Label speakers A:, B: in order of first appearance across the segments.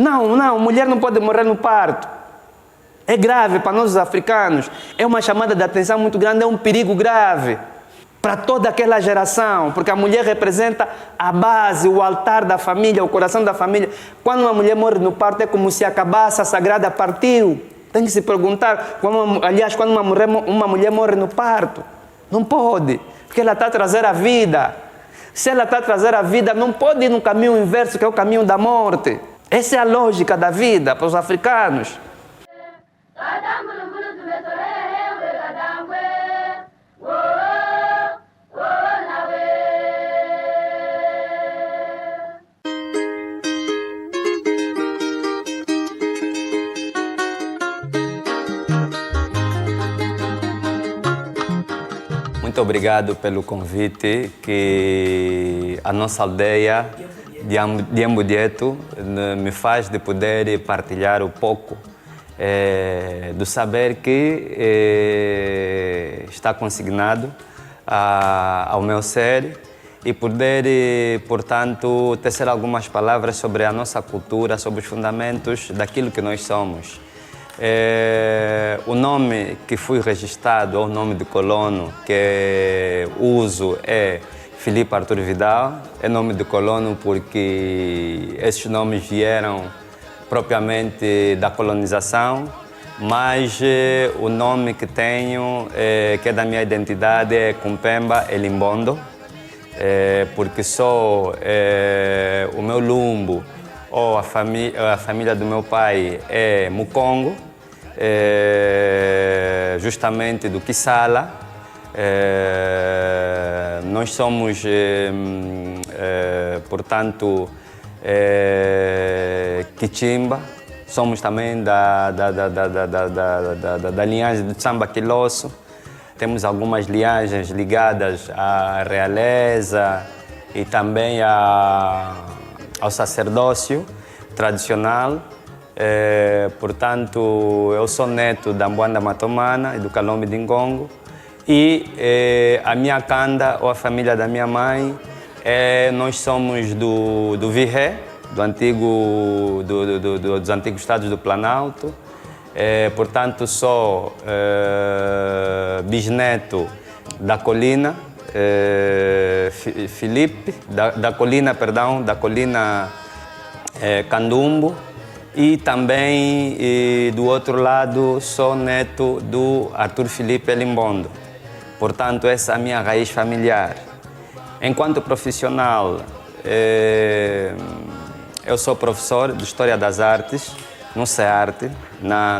A: Não, mulher não pode morrer no parto. É grave para nós os africanos. É uma chamada de atenção muito grande, é um perigo grave para toda aquela geração, porque a mulher representa a base, o altar da família, o coração da família. Quando uma mulher morre no parto, é como se acabasse a sagrada partiu. Tem que se perguntar, quando uma mulher morre no parto, não pode, porque ela está a trazer a vida. Se ela está a trazer a vida, não pode ir no caminho inverso, que é o caminho da morte. Essa é a lógica da vida para os africanos. Muito obrigado pelo convite que a nossa aldeia de Ambudieto me faz de poder partilhar um pouco do saber que está consignado ao meu ser e poder, portanto, tecer algumas palavras sobre a nossa cultura, sobre os fundamentos daquilo que nós somos. O nome que fui registrado, ou o nome de colono que uso é Filipe Arthur Vidal. É nome de colono porque esses nomes vieram propriamente da colonização, mas o nome que tenho, que é da minha identidade, é Kumpemba Elimbondo, porque sou o meu lumbo, ou a família do meu pai é Mukongo, justamente do Kissala. Nós somos, portanto, Kichimba, somos também da linhagem de Samba Quilosso. Temos algumas linhagens ligadas à realeza e também ao sacerdócio tradicional. Portanto, eu sou neto da Mbwanda Matomana e do Kalombe de Ngongo. E a minha canda, ou a família da minha mãe, nós somos do Virré, dos antigos estados do Planalto. Portanto, sou bisneto da Colina, Filipe, da Colina Candumbo. E também, do outro lado, sou neto do Arthur Filipe Elimbondo. Portanto, essa é a minha raiz familiar. Enquanto profissional, eu sou professor de História das Artes, no CEARTE,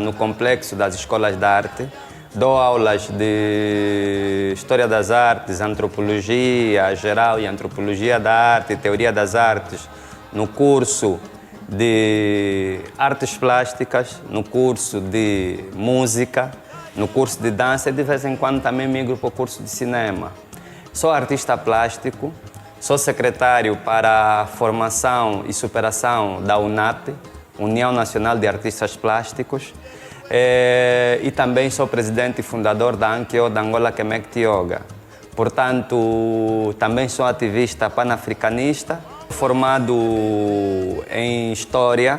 A: no complexo das escolas de arte. Dou aulas de História das Artes, Antropologia geral e Antropologia da Arte, Teoria das Artes, no curso de Artes Plásticas, no curso de Música, no curso de Dança e de vez em quando também migro para o curso de Cinema. Sou artista plástico, sou secretário para a formação e superação da UNAP, União Nacional de Artistas Plásticos, e também sou presidente e fundador da ANKYO, da Angola Kemek Yoga. Portanto, também sou ativista panafricanista, formado em História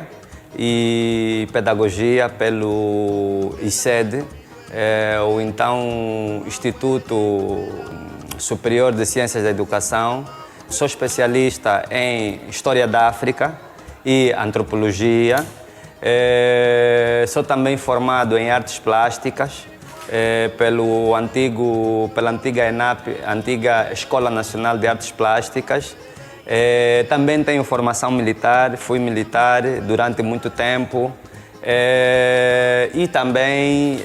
A: e Pedagogia pelo ICED, o então Instituto Superior de Ciências da Educação. Sou especialista em História da África e Antropologia. Sou também formado em Artes Plásticas pela antiga ENAP, antiga Escola Nacional de Artes Plásticas. Também tenho formação militar, fui militar durante muito tempo. E também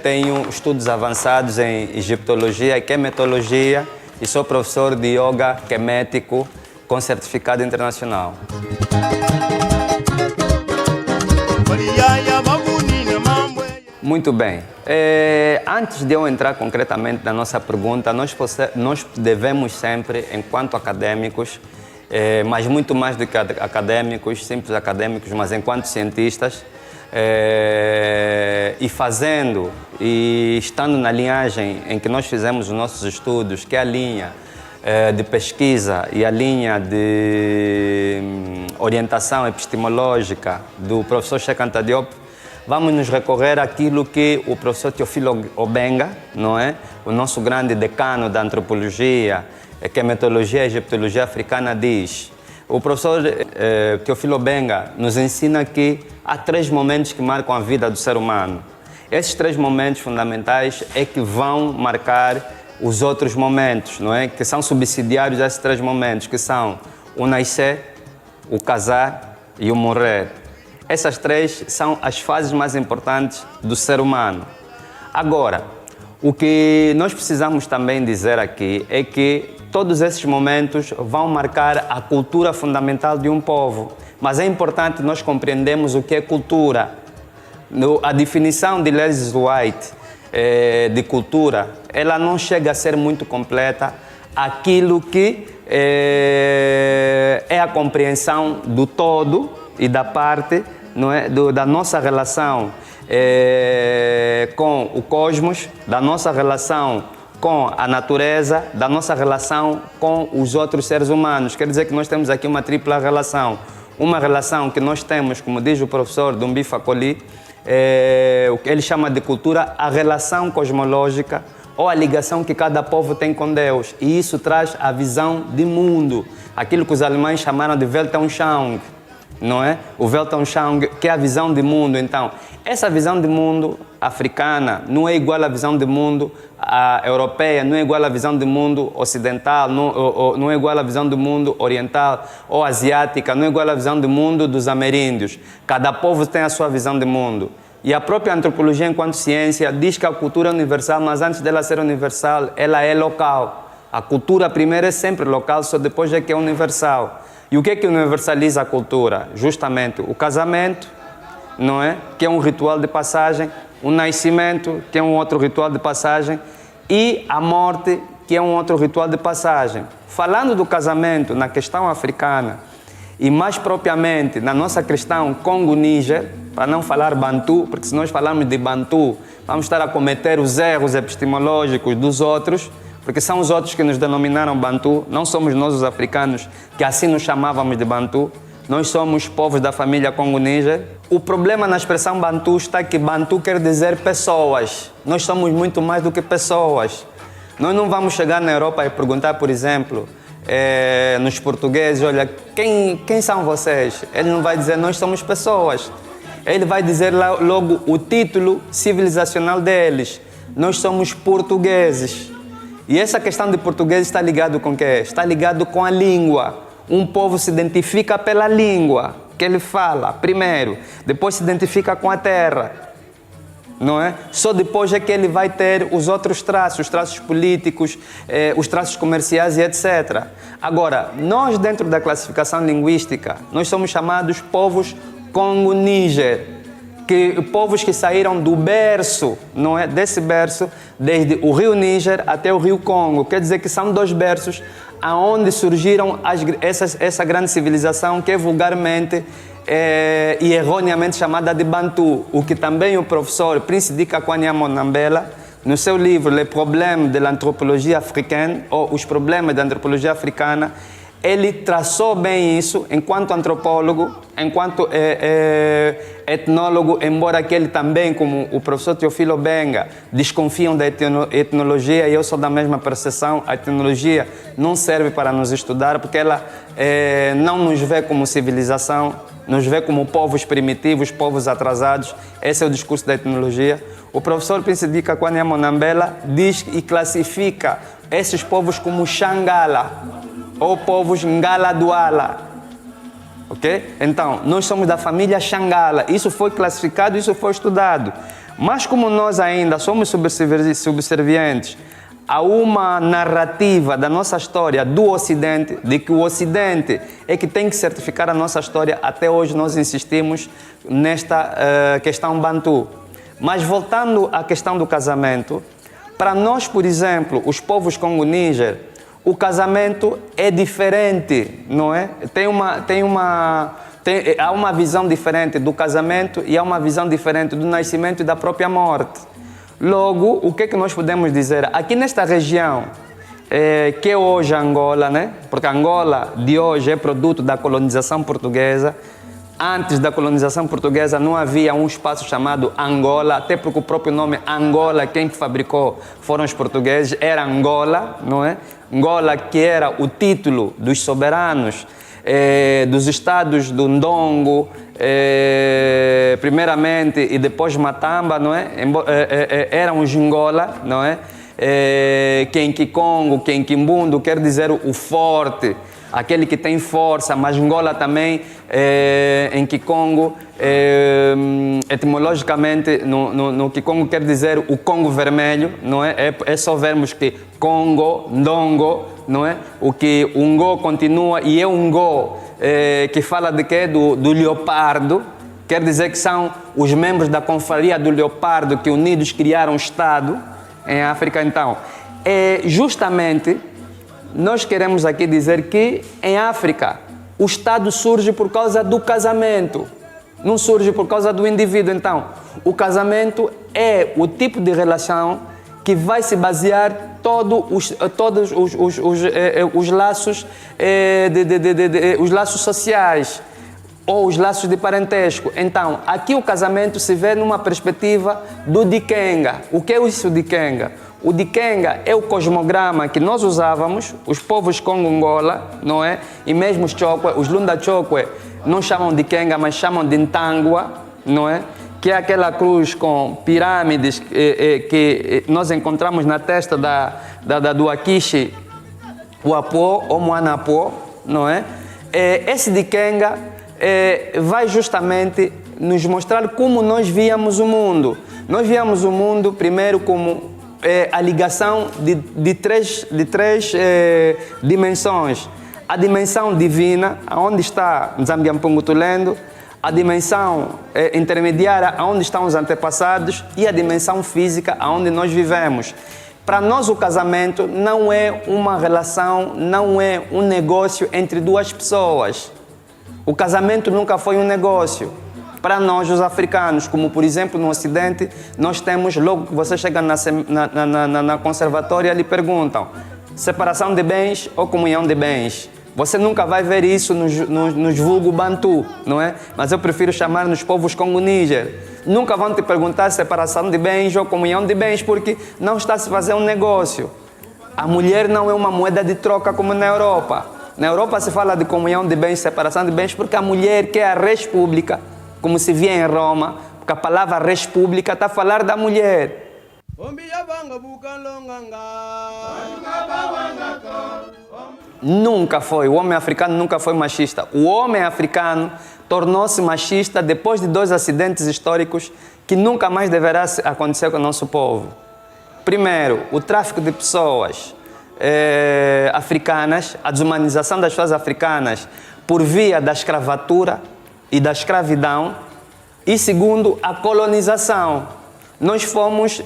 A: tenho estudos avançados em egiptologia e quemetologia e sou professor de yoga quemético com certificado internacional. Muito bem. Antes de eu entrar concretamente na nossa pergunta, nós devemos sempre, enquanto acadêmicos, mas muito mais do que acadêmicos, simples acadêmicos, mas enquanto cientistas, e fazendo e estando na linhagem em que nós fizemos os nossos estudos, que é a linha de pesquisa e a linha de orientação epistemológica do professor Cheikh Anta Diop, vamos nos recorrer àquilo que o professor Teofilo Obenga, não é? O nosso grande decano da antropologia, que é metodologia e egiptologia africana, diz. O professor Teofilo Obenga nos ensina que há 3 momentos que marcam a vida do ser humano. Esses 3 momentos fundamentais é que vão marcar os outros momentos, não é? Que são subsidiários a esses 3 momentos, que são o nascer, o casar e o morrer. Essas 3 são as fases mais importantes do ser humano. Agora, o que nós precisamos também dizer aqui é que todos esses momentos vão marcar a cultura fundamental de um povo. Mas é importante nós compreendermos o que é cultura. A definição de Leslie White de cultura, ela não chega a ser muito completa. Aquilo que é a compreensão do todo e da parte, não é, da nossa relação com o cosmos, da nossa relação com a natureza, da nossa relação com os outros seres humanos. Quer dizer que nós temos aqui uma tripla relação. Uma relação que nós temos, como diz o professor Dumbi Facoli, o que ele chama de cultura, a relação cosmológica ou a ligação que cada povo tem com Deus. E isso traz a visão de mundo, aquilo que os alemães chamaram de Weltanschauung, não é? O Weltanschauung, que é a visão de mundo. Então, essa visão de mundo africana não é igual à visão de mundo europeia, não é igual à visão de mundo ocidental, não é igual à visão do mundo oriental ou asiática, não é igual à visão do mundo dos ameríndios. Cada povo tem a sua visão de mundo. E a própria antropologia, enquanto ciência, diz que a cultura é universal, mas antes dela ser universal, ela é local. A cultura primeiro é sempre local, só depois é que é universal. E o que é que universaliza a cultura? Justamente o casamento, não é? Que é um ritual de passagem, o nascimento, que é um outro ritual de passagem, e a morte, que é um outro ritual de passagem. Falando do casamento na questão africana, e mais propriamente na nossa questão Congo-Níger, para não falar Bantu, porque se nós falarmos de Bantu, vamos estar a cometer os erros epistemológicos dos outros, porque são os outros que nos denominaram Bantu, não somos nós os africanos que assim nos chamávamos de Bantu. Nós somos povos da família Congo-Níger. O problema na expressão Bantu está que Bantu quer dizer pessoas. Nós somos muito mais do que pessoas. Nós não vamos chegar na Europa e perguntar, por exemplo, nos portugueses, olha, quem são vocês? Ele não vai dizer, nós somos pessoas. Ele vai dizer logo o título civilizacional deles. Nós somos portugueses. E essa questão de português está ligado com o quê? Está ligado com a língua. Um povo se identifica pela língua que ele fala, primeiro. Depois se identifica com a terra, não é? Só depois é que ele vai ter os outros traços, os traços políticos, os traços comerciais e etc. Agora, nós dentro da classificação linguística, nós somos chamados povos Congo-Níger, povos que saíram do berço, não é? Desse berço, desde o rio Níger até o rio Congo. Quer dizer que são 2 berços aonde surgiram essa grande civilização que é vulgarmente e erroneamente chamada de Bantu, o que também o professor Prince Dika Kwanyama Nambela, no seu livro Les Problèmes de l'Anthropologie Africaine, ou Os Problemas da Antropologia Africana, ele traçou bem isso enquanto antropólogo, enquanto etnólogo, embora que ele também, como o professor Teofilo Obenga, desconfiam da etnologia, e eu sou da mesma percepção. A etnologia não serve para nos estudar, porque ela não nos vê como civilização, nos vê como povos primitivos, povos atrasados. Esse é o discurso da etnologia. O professor Prince Dika Kwanyama Nambela diz e classifica esses povos como Xangala, ou povos Ngala-Douala, ok? Então, nós somos da família Xangala. Isso foi classificado, isso foi estudado. Mas como nós ainda somos subservientes a uma narrativa da nossa história do Ocidente, de que o Ocidente é que tem que certificar a nossa história, até hoje nós insistimos nesta questão Bantu. Mas voltando à questão do casamento, para nós, por exemplo, os povos Congo-Níger, o casamento é diferente, não é? Há uma visão diferente do casamento e há uma visão diferente do nascimento e da própria morte. Logo, o que é que nós podemos dizer? Aqui nesta região, que é hoje Angola, né? Porque Angola de hoje é produto da colonização portuguesa. Antes da colonização portuguesa não havia um espaço chamado Angola, até porque o próprio nome Angola, quem fabricou foram os portugueses, era Angola, não é? Angola que era o título dos soberanos, dos estados do Ndongo, primeiramente, e depois Matamba, não é? Eram os Angola, não é? Kenkikongo, Kenkimbundo, quer dizer o forte, aquele que tem força, mas Angola também, em Kikongo, etimologicamente, no Kikongo quer dizer o Congo vermelho, não é? É só vermos que Congo, Ndongo, não é? O que o Ngo continua, e é um Ngo que fala de quê? Do leopardo, quer dizer que são os membros da confraria do leopardo que unidos criaram um Estado em África. Então, justamente, nós queremos aqui dizer que em África o Estado surge por causa do casamento, não surge por causa do indivíduo. Então, o casamento é o tipo de relação que vai se basear todos os laços, os laços sociais ou os laços de parentesco. Então, aqui o casamento se vê numa perspectiva do Dikenga. O que é isso Dikenga? O Dikenga é o cosmograma que nós usávamos, os povos Congo-Angola, não é? E mesmo os Chokwe, os Lunda Chokwe, não chamam de Dikenga, mas chamam de Ntangwa, não é? Que é aquela cruz com pirâmides que nós encontramos na testa do Akishi, o Apo, ou Moanapo, não é? Esse Dikenga vai justamente nos mostrar como nós víamos o mundo. Nós víamos o mundo primeiro como a ligação de três dimensões. A dimensão divina, onde está Nzambiampungu Tulendo, a dimensão intermediária, onde estão os antepassados, e a dimensão física, onde nós vivemos. Para nós o casamento não é uma relação, não é um negócio entre duas pessoas. O casamento nunca foi um negócio. Para nós, os africanos, como por exemplo no Ocidente, nós temos, logo que você chega na conservatória, lhe perguntam separação de bens ou comunhão de bens. Você nunca vai ver isso nos vulgo bantu, não é? Mas eu prefiro chamar nos povos Congo-Níger. Nunca vão te perguntar separação de bens ou comunhão de bens, porque não está a se fazer um negócio. A mulher não é uma moeda de troca como na Europa. Na Europa se fala de comunhão de bens, separação de bens, porque a mulher quer a res pública, como se via em Roma, porque a palavra res pública está a falar da mulher. Nunca foi, o homem africano nunca foi machista. O homem africano tornou-se machista depois de 2 acidentes históricos que nunca mais deverá acontecer com o nosso povo. Primeiro, o tráfico de pessoas africanas, a desumanização das pessoas africanas por via da escravatura e da escravidão. E segundo, a colonização. Nós fomos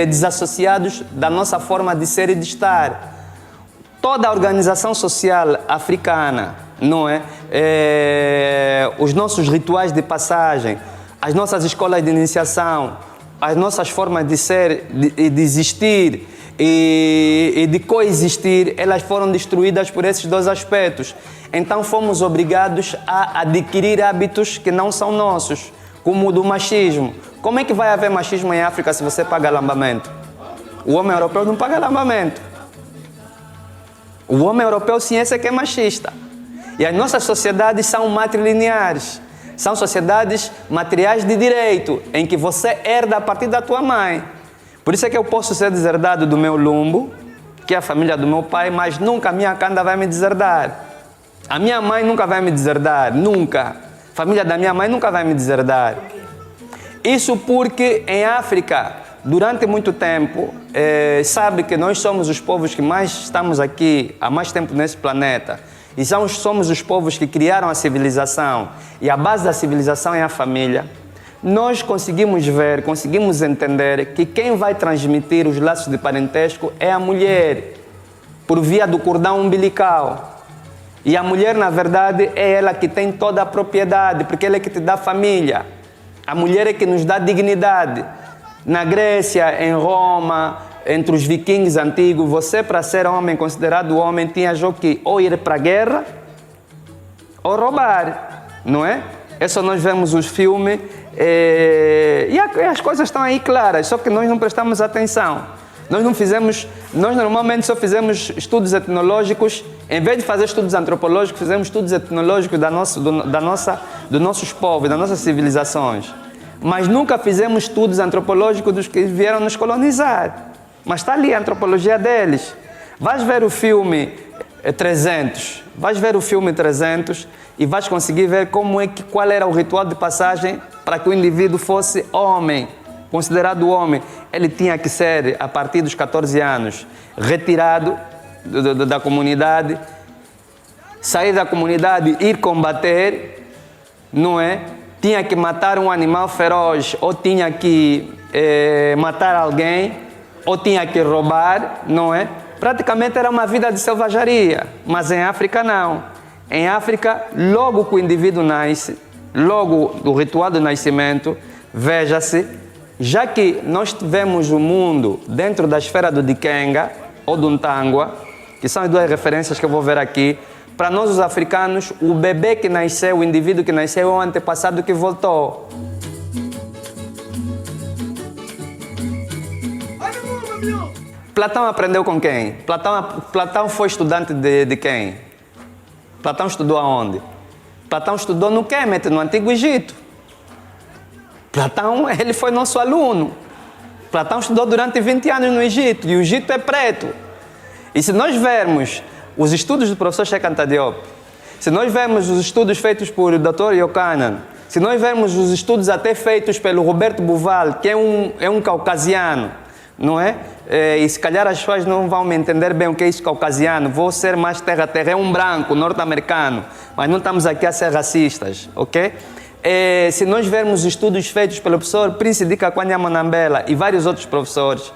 A: desassociados da nossa forma de ser e de estar. Toda a organização social africana, não é? Os nossos rituais de passagem, as nossas escolas de iniciação, as nossas formas de ser, de existir e de coexistir, elas foram destruídas por esses 2 aspectos. Então fomos obrigados a adquirir hábitos que não são nossos, como o do machismo. Como é que vai haver machismo em África se você paga lambamento? O homem europeu não paga lambamento. O homem europeu, sim, esse é que é machista. E as nossas sociedades são matrilineares. São sociedades materiais de direito, em que você herda a partir da tua mãe. Por isso é que eu posso ser deserdado do meu lumbo, que é a família do meu pai, mas nunca a minha canda vai me deserdar. A minha mãe nunca vai me deserdar, nunca. A família da minha mãe nunca vai me deserdar. Isso porque em África, durante muito tempo, sabe que nós somos os povos que mais estamos aqui há mais tempo nesse planeta. E somos os povos que criaram a civilização. E a base da civilização é a família. Nós conseguimos ver, conseguimos entender que quem vai transmitir os laços de parentesco é a mulher, por via do cordão umbilical. E a mulher, na verdade, é ela que tem toda a propriedade, porque ela é que te dá família. A mulher é que nos dá dignidade. Na Grécia, em Roma, entre os vikings antigos, você para ser homem, considerado homem, tinha que ou ir para a guerra ou roubar, não é? Isso nós vemos os filmes e as coisas estão aí claras, só que nós não prestamos atenção. Nós normalmente só fizemos estudos etnológicos, em vez de fazer estudos antropológicos, fizemos estudos etnológicos dos nossos povos, das nossas civilizações. Mas nunca fizemos estudos antropológicos dos que vieram nos colonizar. Mas está ali a antropologia deles. Vais ver o filme 300, e vais conseguir ver qual era o ritual de passagem para que o indivíduo fosse homem, considerado homem. Ele tinha que ser, a partir dos 14 anos, retirado da comunidade, sair da comunidade, ir combater, não é? Tinha que matar um animal feroz, ou tinha que matar alguém, ou tinha que roubar, não é? Praticamente era uma vida de selvageria, mas em África não. Em África, logo que o indivíduo nasce, logo do ritual do nascimento, veja-se, já que nós tivemos o mundo dentro da esfera do Dikenga ou do Ntangua, que são as duas referências que eu vou ver aqui, para nós os africanos, o bebê que nasceu, o indivíduo que nasceu é o antepassado que voltou. Platão aprendeu com quem? Platão foi estudante de quem? Platão estudou aonde? Platão estudou no Kemet, no Antigo Egito. Platão, ele foi nosso aluno. Platão estudou durante 20 anos no Egito, e o Egito é preto. E se nós vermos os estudos do professor Cheikh Anta Diop, se nós vermos os estudos feitos por Dr. Yokanan, se nós vermos os estudos até feitos pelo Roberto Buval, que é um caucasiano, não é? E se calhar as pessoas não vão me entender bem o que é isso caucasiano, vou ser mais terra-terra, é um branco, norte-americano, mas não estamos aqui a ser racistas, ok? Se nós vermos estudos feitos pelo professor Prince Dika Kwanya Monambela e vários outros professores,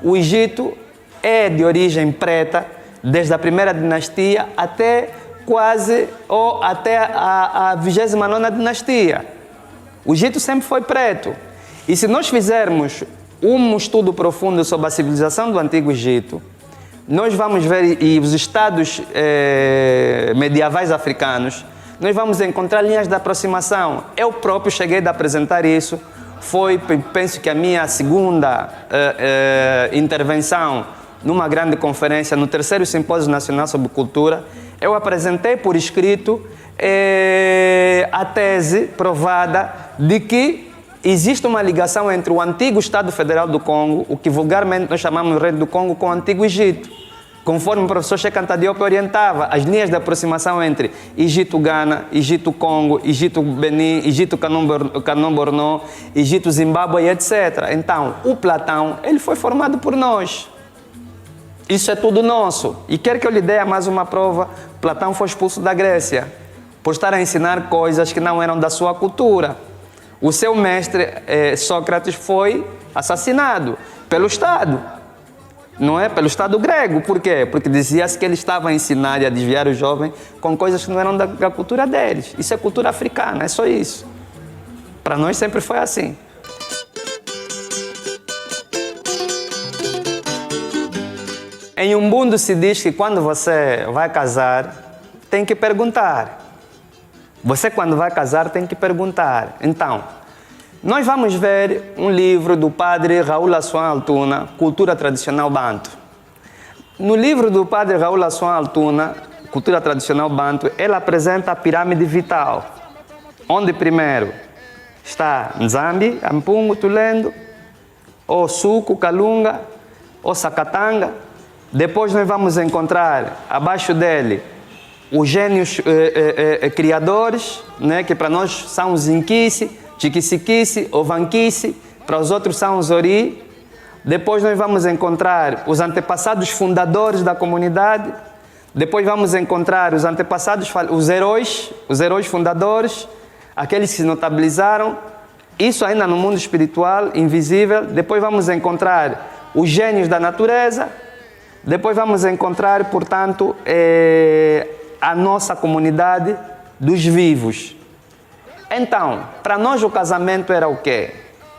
A: o Egito é de origem preta, desde a primeira dinastia até a 29ª dinastia. O Egito sempre foi preto. E se nós fizermos um estudo profundo sobre a civilização do Antigo Egito, nós vamos ver, e os estados medievais africanos, nós vamos encontrar linhas de aproximação. Eu próprio cheguei a apresentar isso, penso que a minha segunda intervenção numa grande conferência, no 3º Simpósio Nacional sobre Cultura. Eu apresentei por escrito a tese provada de que existe uma ligação entre o antigo Estado Federal do Congo, o que vulgarmente nós chamamos de Reino do Congo, com o Antigo Egito. Conforme o professor Cheikh Anta Diop orientava, as linhas de aproximação entre Egito-Gana, Egito-Congo, Egito-Benin, Egito-Canon-Borno, Egito-Zimbábue, etc. Então, o Platão, ele foi formado por nós. Isso é tudo nosso. E quer que eu lhe dê mais uma prova? Platão foi expulso da Grécia por estar a ensinar coisas que não eram da sua cultura. O seu mestre, Sócrates, foi assassinado pelo Estado. Não é? Pelo Estado grego. Por quê? Porque dizia-se que ele estava a ensinar e a desviar o jovem com coisas que não eram da cultura deles. Isso é cultura africana, é só isso. Para nós sempre foi assim. Em Umbundo se diz que quando você vai casar, tem que perguntar. Você quando vai casar tem que perguntar. Então, nós vamos ver um livro do padre Raul Assuan Altuna, Cultura Tradicional Banto. No livro do padre Raul Assuan Altuna, Cultura Tradicional Banto, ele apresenta a pirâmide vital, onde primeiro está Nzambi, Ampungu, Tulendo, ou Suco, Kalunga, ou Sacatanga. Depois nós vamos encontrar, abaixo dele, os gênios criadores, né, que para nós são os Inquisi, Chiquisiquisi, Ovanquisi, para os outros são os Ori. Depois nós vamos encontrar os antepassados fundadores da comunidade. Depois vamos encontrar os antepassados, os heróis fundadores, aqueles que se notabilizaram. Isso ainda no mundo espiritual, invisível. Depois vamos encontrar os gênios da natureza. Depois vamos encontrar, portanto, a nossa comunidade dos vivos. Então, para nós o casamento era o quê?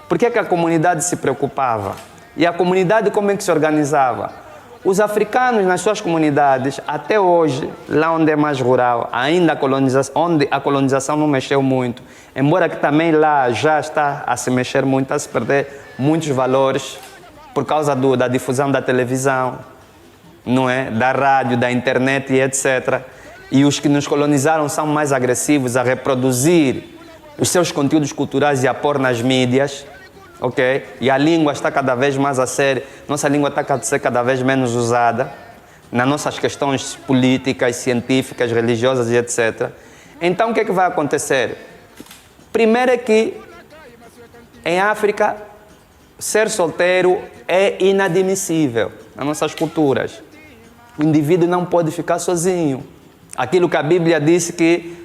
A: Por que a comunidade se preocupava? E a comunidade como é que se organizava? Os africanos nas suas comunidades, até hoje, lá onde é mais rural, ainda onde a colonização não mexeu muito, embora que também lá já está a se mexer muito, a se perder muitos valores por causa da difusão da televisão, não é? Da rádio, da internet e etc. E os que nos colonizaram são mais agressivos a reproduzir os seus conteúdos culturais e a pôr nas mídias, ok? E a língua está cada vez mais a ser, nossa língua está a ser cada vez menos usada nas nossas questões políticas, científicas, religiosas e etc. Então o que é que vai acontecer? Primeiro é que em África ser solteiro é inadmissível nas nossas culturas. O indivíduo não pode ficar sozinho. Aquilo que a Bíblia disse que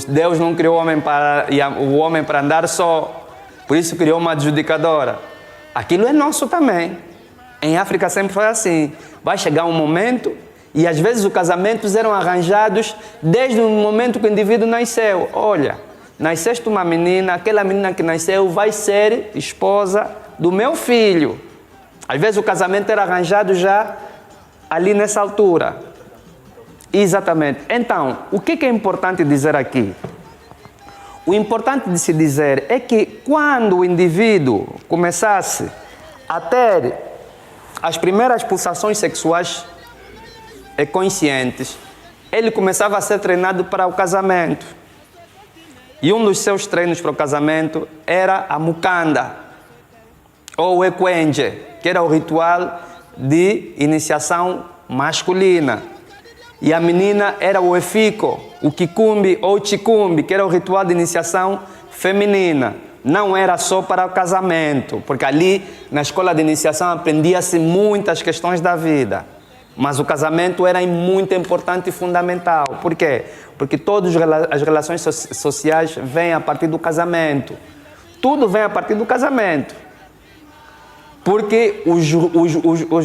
A: Deus não criou o homem para andar só, por isso criou uma adjudicadora. Aquilo é nosso também. Em África sempre foi assim. Vai chegar um momento, e às vezes os casamentos eram arranjados desde o momento que o indivíduo nasceu. Olha, nasceste uma menina, aquela menina que nasceu vai ser esposa do meu filho. Às vezes o casamento era arranjado já ali nessa altura. Exatamente. Então, o que é importante dizer aqui? O importante de se dizer é que quando o indivíduo começasse a ter as primeiras pulsações sexuais conscientes, ele começava a ser treinado para o casamento. E um dos seus treinos para o casamento era a mukanda, ou o ekwenje, que era o ritual de iniciação masculina. E a menina era o efiko, o kikumbi ou o chikumbi, que era o ritual de iniciação feminina. Não era só para o casamento, porque ali na escola de iniciação aprendia-se muitas questões da vida. Mas o casamento era muito importante e fundamental. Por quê? Porque todas as relações sociais vêm a partir do casamento. Tudo vem a partir do casamento. Porque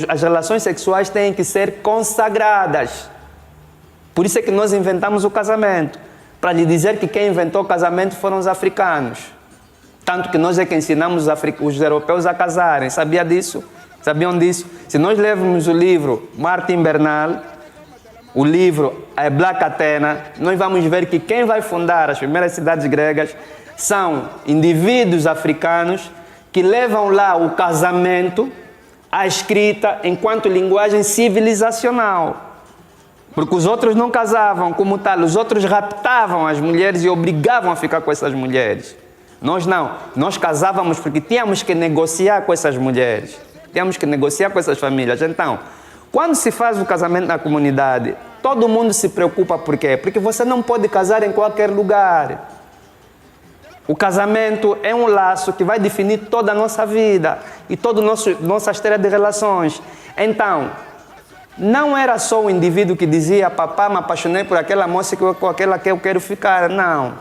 A: as relações sexuais têm que ser consagradas. Por isso é que nós inventamos o casamento. Para lhe dizer que quem inventou o casamento foram os africanos. Tanto que nós é que ensinamos os europeus a casarem. Sabia disso? Sabiam disso? Se nós lermos o livro Martin Bernal, o livro Black Athena, nós vamos ver que quem vai fundar as primeiras cidades gregas são indivíduos africanos que levam lá o casamento, a escrita, enquanto linguagem civilizacional. Porque os outros não casavam como tal, os outros raptavam as mulheres e obrigavam a ficar com essas mulheres. Nós não, nós casávamos porque tínhamos que negociar com essas mulheres, tínhamos que negociar com essas famílias. Então, quando se faz o casamento na comunidade, todo mundo se preocupa por quê? Porque você não pode casar em qualquer lugar. O casamento é um laço que vai definir toda a nossa vida e toda a nossa história de relações. Então, não era só o indivíduo que dizia: papá, me apaixonei por aquela moça com aquela que eu quero ficar. Não.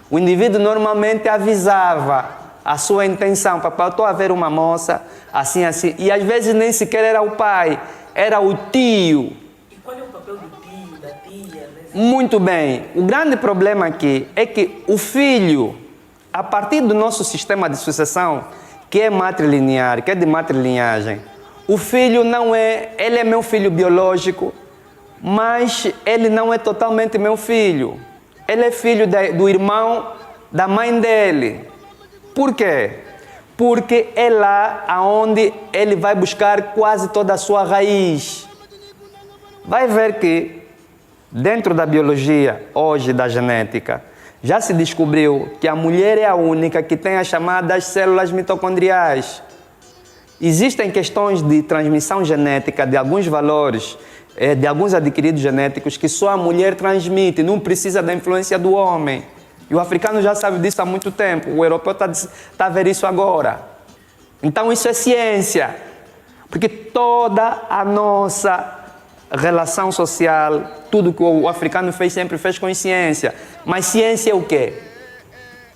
A: O indivíduo normalmente avisava a sua intenção: papá, eu estou a ver uma moça assim, assim. E às vezes nem sequer era o pai, era o tio.
B: E qual é o papel do tio, da tia?
A: Muito bem. O grande problema aqui é que o filho, a partir do nosso sistema de sucessão, que é matrilinear, que é de matrilinhagem, o filho não é, ele é meu filho biológico, mas ele não é totalmente meu filho. Ele é filho do irmão da mãe dele. Por quê? Porque é lá onde ele vai buscar quase toda a sua raiz. Vai ver que dentro da biologia, hoje da genética, já se descobriu que a mulher é a única que tem as chamadas células mitocondriais. Existem questões de transmissão genética de alguns valores, de alguns adquiridos genéticos que só a mulher transmite, não precisa da influência do homem. E o africano já sabe disso há muito tempo, o europeu está a ver isso agora. Então isso é ciência, porque toda a nossa relação social, tudo que o africano fez, sempre fez com ciência. Mas ciência é o quê?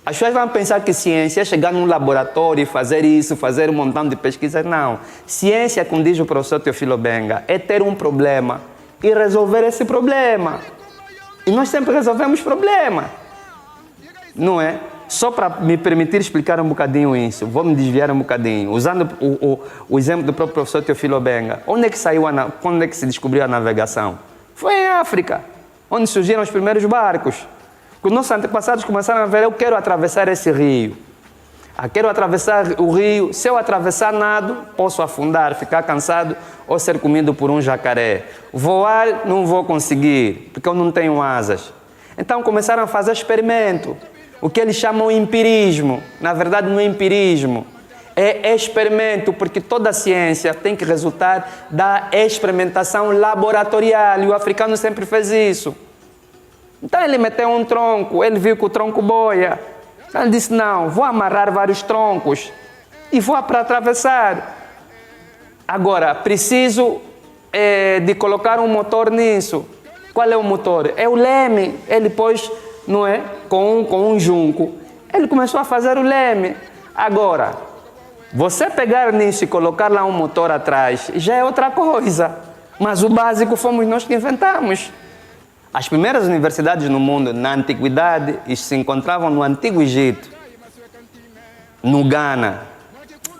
A: As pessoas vão pensar que ciência é chegar num laboratório e fazer isso, fazer um montão de pesquisas. Não. Ciência, como diz o professor Teofilo Benga, é ter um problema e resolver esse problema. E nós sempre resolvemos problema. Não é? Só para me permitir explicar um bocadinho isso, vou me desviar um bocadinho, usando o exemplo do próprio professor Teofilo Obenga. Onde é que quando é que se descobriu a navegação? Foi em África, onde surgiram os primeiros barcos. Os nossos antepassados começaram a ver, eu quero atravessar esse rio. Quero atravessar o rio, se eu atravessar nado, posso afundar, ficar cansado ou ser comido por um jacaré. Voar, não vou conseguir, porque eu não tenho asas. Então começaram a fazer experimento, o que eles chamam de empirismo. Na verdade não é empirismo, é experimento, porque toda a ciência tem que resultar da experimentação laboratorial, e o africano sempre fez isso. Então ele meteu um tronco, ele viu que o tronco boia. Então ele disse, não, vou amarrar vários troncos e vou para atravessar. Agora, preciso de colocar um motor nisso. Qual é o motor? É o leme. Ele pôs, não é? Com um junco. Ele começou a fazer o leme. Agora, você pegar nisso e colocar lá um motor atrás, já é outra coisa. Mas o básico fomos nós que inventamos. As primeiras universidades no mundo, na antiguidade, se encontravam no Antigo Egito, no Ghana,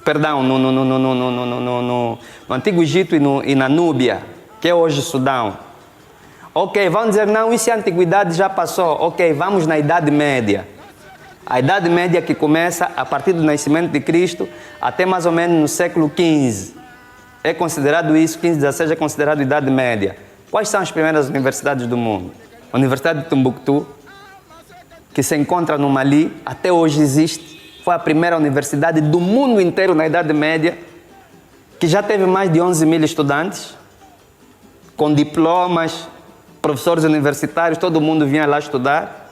A: perdão, no Antigo Egito e na Núbia, que é hoje Sudão. Ok, vão dizer, não, isso é antiguidade, já passou. Ok, vamos na Idade Média. A Idade Média que começa a partir do nascimento de Cristo até mais ou menos no século XV. É considerado isso, XV, XVI é considerado Idade Média. Quais são as primeiras universidades do mundo? A Universidade de Tombuctu, que se encontra no Mali, até hoje existe. Foi a primeira universidade do mundo inteiro na Idade Média, que já teve mais de 11 mil estudantes, com diplomas, professores universitários, todo mundo vinha lá estudar.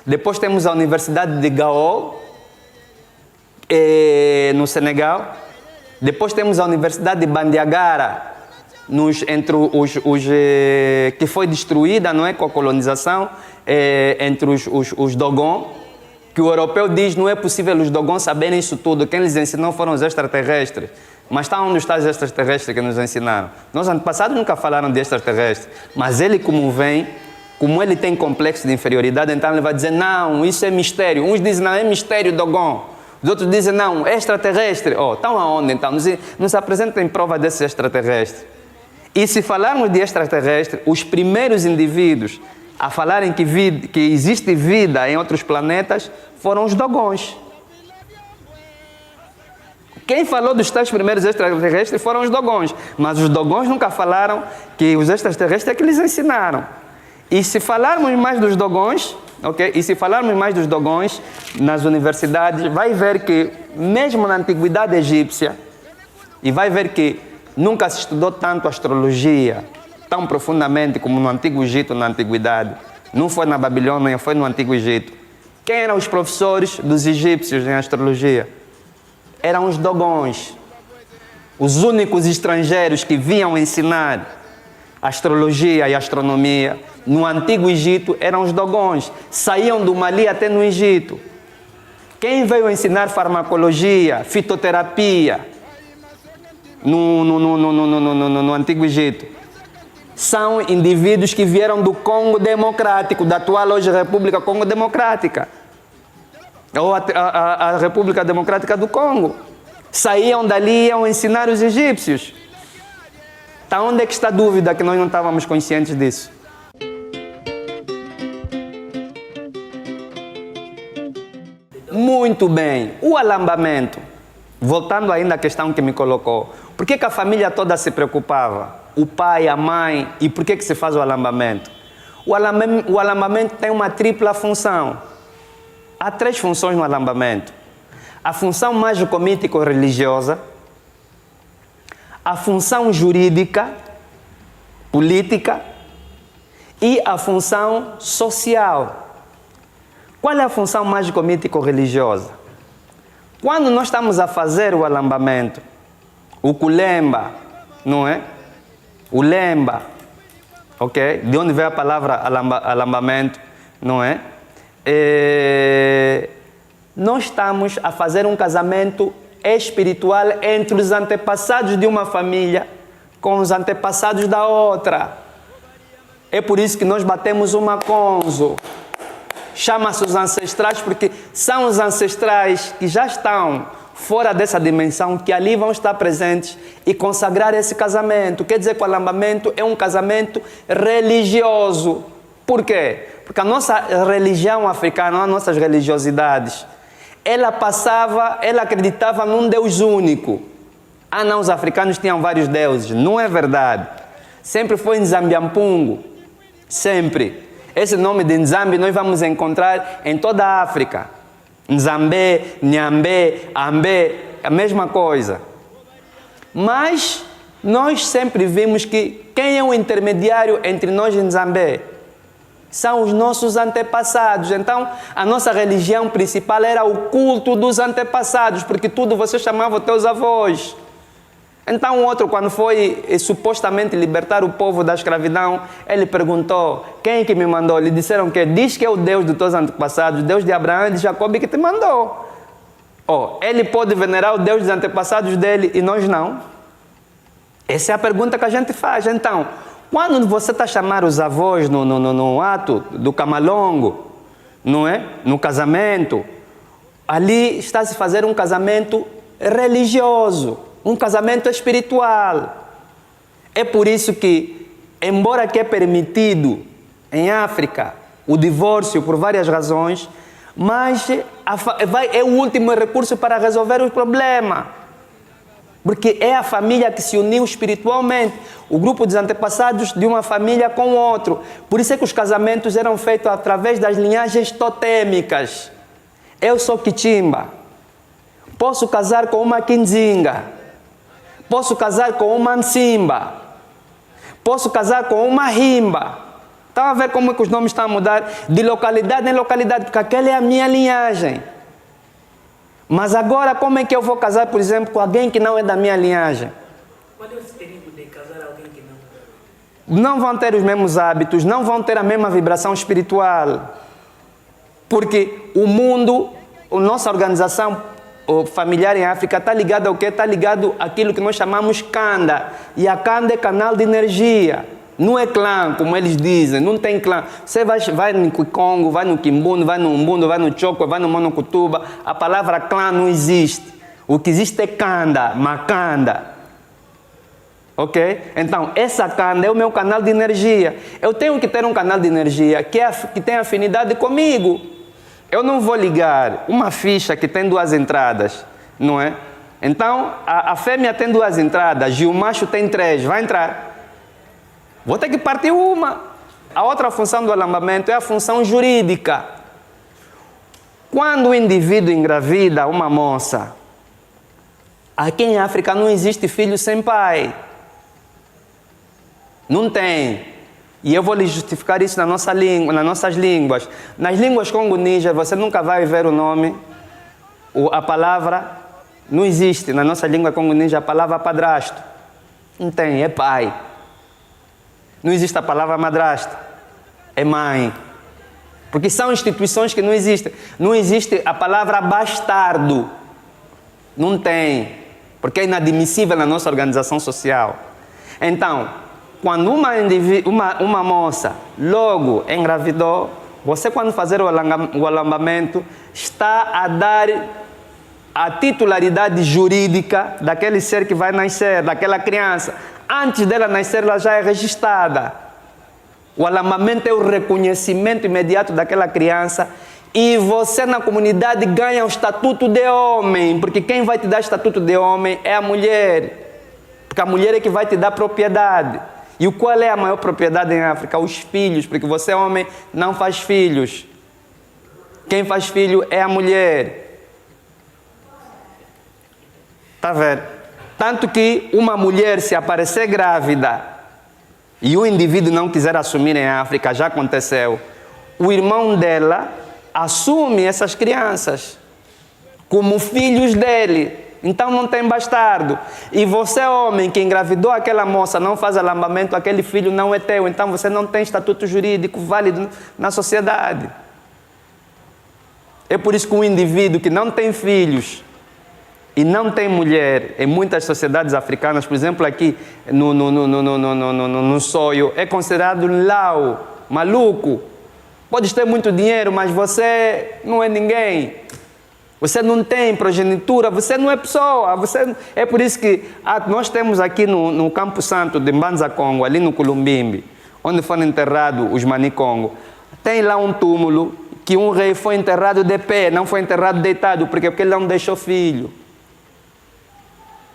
A: Depois temos a Universidade de Gao, no Senegal. Depois temos a Universidade de Bandiagara, que foi destruída, não é, com a colonização, entre os Dogon, que o europeu diz não é possível os Dogon saberem isso tudo, quem lhes ensinou foram os extraterrestres. Mas está onde estão os extraterrestres que nos ensinaram? Nossos antepassados nunca falaram de extraterrestres, mas ele como ele tem complexo de inferioridade, então ele vai dizer, não, isso é mistério. Uns dizem, não, é mistério Dogon. Os outros dizem, não, é extraterrestre. Estão aonde então? Nos apresentem prova desses extraterrestres. E se falarmos de extraterrestre, os primeiros indivíduos a falarem que existe vida em outros planetas foram os Dogons. Quem falou dos tais primeiros extraterrestres foram os Dogons, mas os Dogons nunca falaram que os extraterrestres é que lhes ensinaram. E se falarmos mais dos Dogons, ok? E se falarmos mais dos Dogons nas universidades, vai ver que mesmo na antiguidade egípcia, e vai ver que nunca se estudou tanto astrologia, tão profundamente como no Antigo Egito, na Antiguidade. Não foi na Babilônia, foi no Antigo Egito. Quem eram os professores dos egípcios em astrologia? Eram os Dogons. Os únicos estrangeiros que vinham ensinar astrologia e astronomia no Antigo Egito eram os Dogons. Saíam do Mali até no Egito. Quem veio ensinar farmacologia, fitoterapia, no Antigo Egito, são indivíduos que vieram do Congo Democrático, da atual hoje República Congo Democrática, ou a República Democrática do Congo. Saíam dali e iam ensinar os egípcios. Então onde é que está a dúvida que nós não estávamos conscientes disso? Muito bem, o alambamento. Voltando ainda à questão que me colocou, por que a família toda se preocupava? O pai, a mãe, e por que se faz o alambamento? O alambamento tem uma tripla função. Há 3 funções no alambamento. A função mágico-mítico-religiosa, a função jurídica, política e a função social. Qual é a função mágico-mítico-religiosa? Quando nós estamos a fazer o alambamento, o culemba, não é? O lemba, ok? De onde vem a palavra alambamento, não é? Nós estamos a fazer um casamento espiritual entre os antepassados de uma família com os antepassados da outra. É por isso que nós batemos uma conzo. chama-se os ancestrais porque são os ancestrais que já estão fora dessa dimensão, que ali vão estar presentes e consagrar esse casamento. Quer dizer que o alambamento é um casamento religioso. Por quê? Porque a nossa religião africana, as nossas religiosidades, ela acreditava num Deus único. Ah não, os africanos tinham vários deuses. Não é verdade. Sempre foi Nzambiampungu. Sempre. Esse nome de Nzambi nós vamos encontrar em toda a África. Nzambé, Nhambé, Ambé, a mesma coisa. Mas nós sempre vimos que quem é o intermediário entre nós e Nzambé? São os nossos antepassados. Então, a nossa religião principal era o culto dos antepassados, porque tudo você chamava os teus avós. Então, o outro, quando foi supostamente libertar o povo da escravidão, ele perguntou, quem que me mandou? Lhe disseram que diz que é o Deus dos teus antepassados, o Deus de Abraão e de Jacob que te mandou. Ele pode venerar o Deus dos antepassados dele e nós não? Essa é a pergunta que a gente faz. Então, quando você está a chamar os avós no ato do camalongo, não é? No casamento, ali está a se fazer um casamento religioso. Um casamento espiritual. É por isso que, embora que é permitido em África o divórcio por várias razões, mas é o último recurso para resolver o problema. Porque é a família que se uniu espiritualmente, o grupo dos antepassados de uma família com outro. Por isso é que os casamentos eram feitos através das linhagens totêmicas. Eu sou Kichimba, posso casar com uma Kinzinga, posso casar com uma Nsimba, posso casar com uma Rimba. Estão a ver como é que os nomes estão a mudar de localidade em localidade, porque aquela é a minha linhagem. Mas agora como é que eu vou casar, por exemplo, com alguém que não é da minha linhagem?
B: Qual é esse perigo de casar alguém que não?
A: Não vão ter os mesmos hábitos, não vão ter a mesma vibração espiritual. Porque o mundo, a nossa organização familiar em África está ligado ao quê? Está ligado àquilo que nós chamamos Kanda. E a Kanda é canal de energia. Não é clã, como eles dizem. Não tem clã. Você vai no Kikongo, vai no Kimbundo, vai no Umbundo, vai no Chokwe, vai no Monokutuba. A palavra clã não existe. O que existe é Kanda, Makanda. Ok? Então, essa Kanda é o meu canal de energia. Eu tenho que ter um canal de energia que tem afinidade comigo. Eu não vou ligar uma ficha que tem 2 entradas, não é? Então, a fêmea tem 2 entradas e o macho tem 3, vai entrar. Vou ter que partir uma. A outra função do alambamento é a função jurídica. Quando o indivíduo engravida uma moça, aqui em África não existe filho sem pai. Não tem. E eu vou lhe justificar isso na nossa língua, nas nossas línguas. Nas línguas congo-níger, você nunca vai ver o nome, a palavra, não existe na nossa língua congo-níger a palavra padrasto. Não tem, é pai. Não existe a palavra madrasta, é mãe. Porque são instituições que não existem. Não existe a palavra bastardo. Não tem, porque é inadmissível na nossa organização social. Então, quando uma moça logo engravidou, você quando fazer o alambamento está a dar a titularidade jurídica daquele ser que vai nascer, daquela criança. Antes dela nascer, ela já é registrada. O alambamento é o reconhecimento imediato daquela criança e você na comunidade ganha o estatuto de homem, porque quem vai te dar estatuto de homem é a mulher, porque a mulher é que vai te dar propriedade. E qual é a maior propriedade em África? Os filhos, porque você homem não faz filhos. Quem faz filho é a mulher. Está vendo? Tanto que uma mulher, se aparecer grávida e o indivíduo não quiser assumir em África, já aconteceu, o irmão dela assume essas crianças como filhos dele. Então não tem bastardo. E você, homem, que engravidou aquela moça, não faz alambamento, aquele filho não é teu. Então você não tem estatuto jurídico válido na sociedade. É por isso que um indivíduo que não tem filhos e não tem mulher, em muitas sociedades africanas, por exemplo aqui no Soio, é considerado lau, maluco. Podes ter muito dinheiro, mas você não é ninguém. Você não tem progenitura, você não é pessoa. É por isso que nós temos aqui no Campo Santo de Mbanza Congo, ali no Culumbimbi, onde foram enterrados os Manicongo, tem lá um túmulo que um rei foi enterrado de pé, não foi enterrado deitado. Por quê? Porque ele não deixou filho.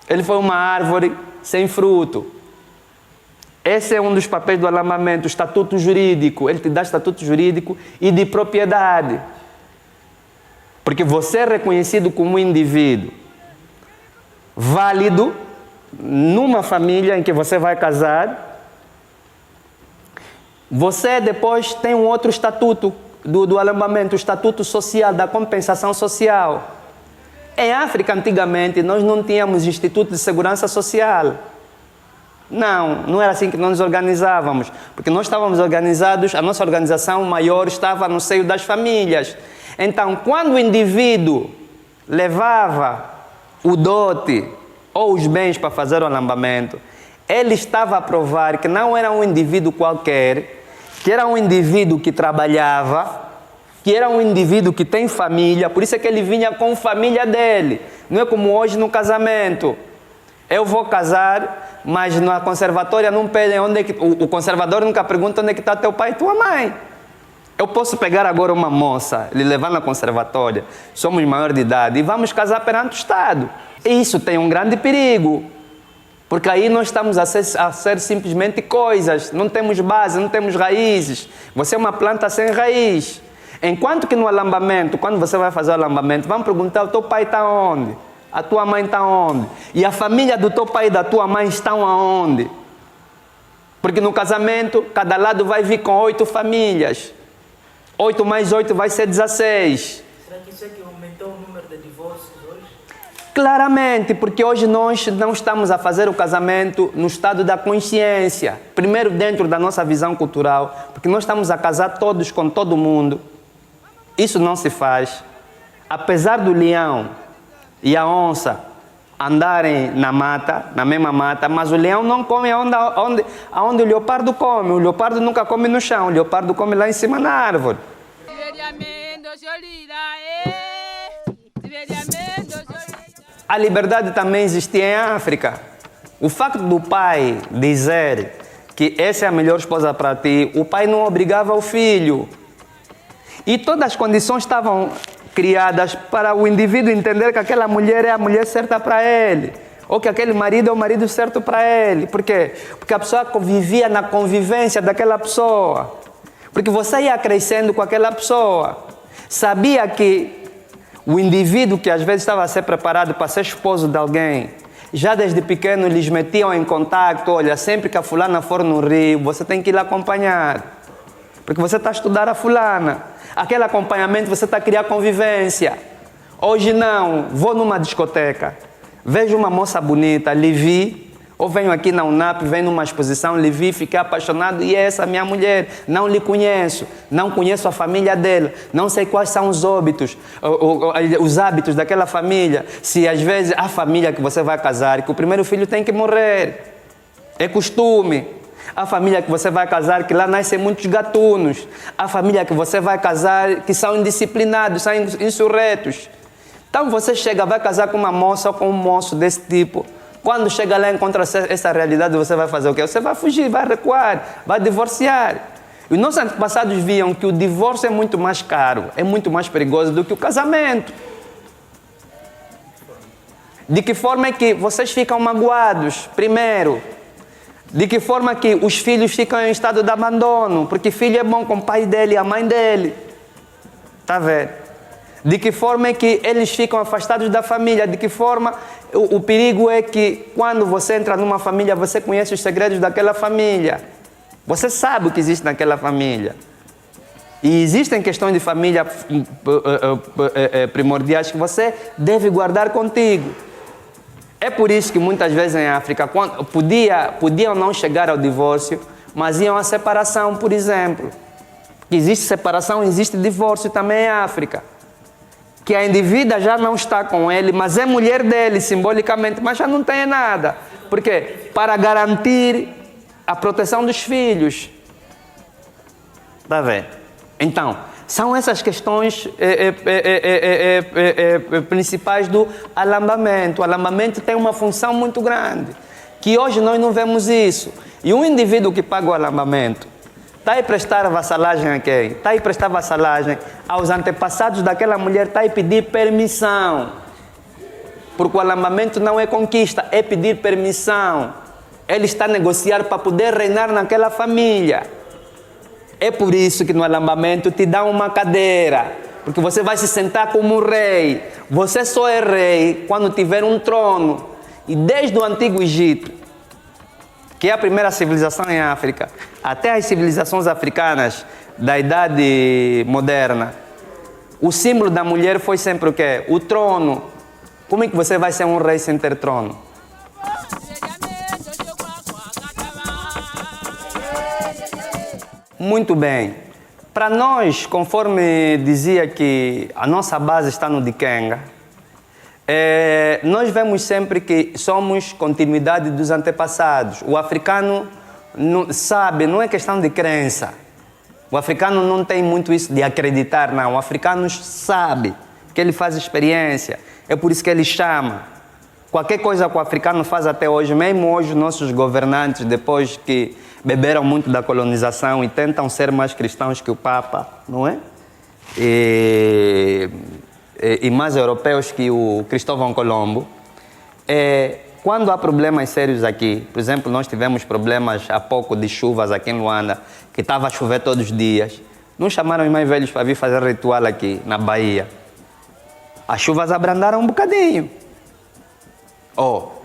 A: Ele foi uma árvore sem fruto. Esse é um dos papéis do alambamento, o estatuto jurídico. Ele te dá estatuto jurídico e de propriedade. Porque você é reconhecido como um indivíduo válido numa família em que você vai casar. Você depois tem um outro estatuto do alambamento, o estatuto social, da compensação social. Em África, antigamente, nós não tínhamos instituto de segurança social. Não era assim que nós nos organizávamos, porque nós estávamos organizados, a nossa organização maior estava no seio das famílias. Então, quando o indivíduo levava o dote ou os bens para fazer o alambamento, ele estava a provar que não era um indivíduo qualquer, que era um indivíduo que trabalhava, que era um indivíduo que tem família, por isso é que ele vinha com a família dele. Não é como hoje no casamento. Eu vou casar, mas na conservatória não pedem onde é que... O conservador nunca pergunta onde é que está teu pai e tua mãe. Eu posso pegar agora uma moça, lhe levar na conservatória, somos maior de idade, e vamos casar perante o Estado. Isso tem um grande perigo, porque aí nós estamos a ser simplesmente coisas, não temos base, não temos raízes. Você é uma planta sem raiz. Enquanto que no alambamento, quando você vai fazer o alambamento, vão perguntar: o teu pai está onde? A tua mãe está onde? E a família do teu pai e da tua mãe estão aonde? Porque no casamento, cada lado vai vir com 8 famílias. 8 mais 8 vai ser 16.
B: Será que isso é que aumentou o número de divórcios hoje?
A: Claramente, porque hoje nós não estamos a fazer o casamento no estado da consciência. Primeiro, dentro da nossa visão cultural, porque nós estamos a casar todos com todo mundo. Isso não se faz. Apesar do leão e a onça andarem na mata, na mesma mata, mas o leão não come aonde o leopardo come. O leopardo nunca come no chão, o leopardo come lá em cima na árvore. A liberdade também existia em África. O facto do pai dizer que essa é a melhor esposa para ti, o pai não obrigava o filho. E todas as condições estavam criadas para o indivíduo entender que aquela mulher é a mulher certa para ele, ou que aquele marido é o marido certo para ele. Por quê? Porque a pessoa vivia na convivência daquela pessoa. Porque você ia crescendo com aquela pessoa. Sabia que o indivíduo que às vezes estava a ser preparado para ser esposo de alguém, já desde pequeno lhes metiam em contato: olha, sempre que a fulana for no Rio, você tem que ir lá acompanhar, porque você está a estudar a fulana. Aquele acompanhamento você está a criar convivência. Hoje não, vou numa discoteca, vejo uma moça bonita, lhe vi, ou venho aqui na UNAP, venho numa exposição, lhe vi, fiquei apaixonado e essa é a minha mulher. Não lhe conheço, não conheço a família dela, não sei quais são os hábitos daquela família. Se às vezes a família que você vai casar, que o primeiro filho tem que morrer, é costume. A família que você vai casar, que lá nascem muitos gatunos. A família que você vai casar, que são indisciplinados, são insurretos. Então você chega, vai casar com uma moça ou com um moço desse tipo. Quando chega lá e encontra essa realidade, você vai fazer o quê? Você vai fugir, vai recuar, vai divorciar. E os nossos antepassados viam que o divórcio é muito mais caro, é muito mais perigoso do que o casamento. De que forma é que vocês ficam magoados, primeiro? De que forma que os filhos ficam em estado de abandono? Porque filho é bom com o pai dele e a mãe dele. Está vendo? De que forma é que eles ficam afastados da família? De que forma... O perigo é que quando você entra numa família, você conhece os segredos daquela família. Você sabe o que existe naquela família. E existem questões de família primordiais que você deve guardar contigo. É por isso que muitas vezes em África podiam não chegar ao divórcio, mas iam à separação, por exemplo. Existe separação, existe divórcio também em África. Que a indivídua já não está com ele, mas é mulher dele simbolicamente, mas já não tem nada. Por quê? Para garantir a proteção dos filhos. Está vendo? Então, são essas questões principais do alambamento. O alambamento tem uma função muito grande, que hoje nós não vemos isso. E um indivíduo que paga o alambamento está a prestar vassalagem a quem? Está a prestar vassalagem aos antepassados daquela mulher, está a pedir permissão. Porque o alambamento não é conquista, é pedir permissão. Ele está a negociar para poder reinar naquela família. É por isso que no alambamento te dá uma cadeira, porque você vai se sentar como rei. Você só é rei quando tiver um trono. E desde o Antigo Egito, que é a primeira civilização em África, até as civilizações africanas da Idade Moderna, o símbolo da mulher foi sempre o quê? O trono. Como é que você vai ser um rei sem ter trono? Muito bem. Para nós, conforme dizia que a nossa base está no Dikenga, nós vemos sempre que somos continuidade dos antepassados. O africano sabe, não é questão de crença. O africano não tem muito isso de acreditar, não. O africano sabe que ele faz experiência. É por isso que ele chama. Qualquer coisa que o africano faz até hoje, mesmo hoje nossos governantes, depois que beberam muito da colonização e tentam ser mais cristãos que o Papa, não é? E mais europeus que o Cristóvão Colombo. Quando há problemas sérios aqui, por exemplo, nós tivemos problemas há pouco de chuvas aqui em Luanda, que estava a chover todos os dias. Não chamaram os mais velhos para vir fazer ritual aqui na Bahia. As chuvas abrandaram um bocadinho.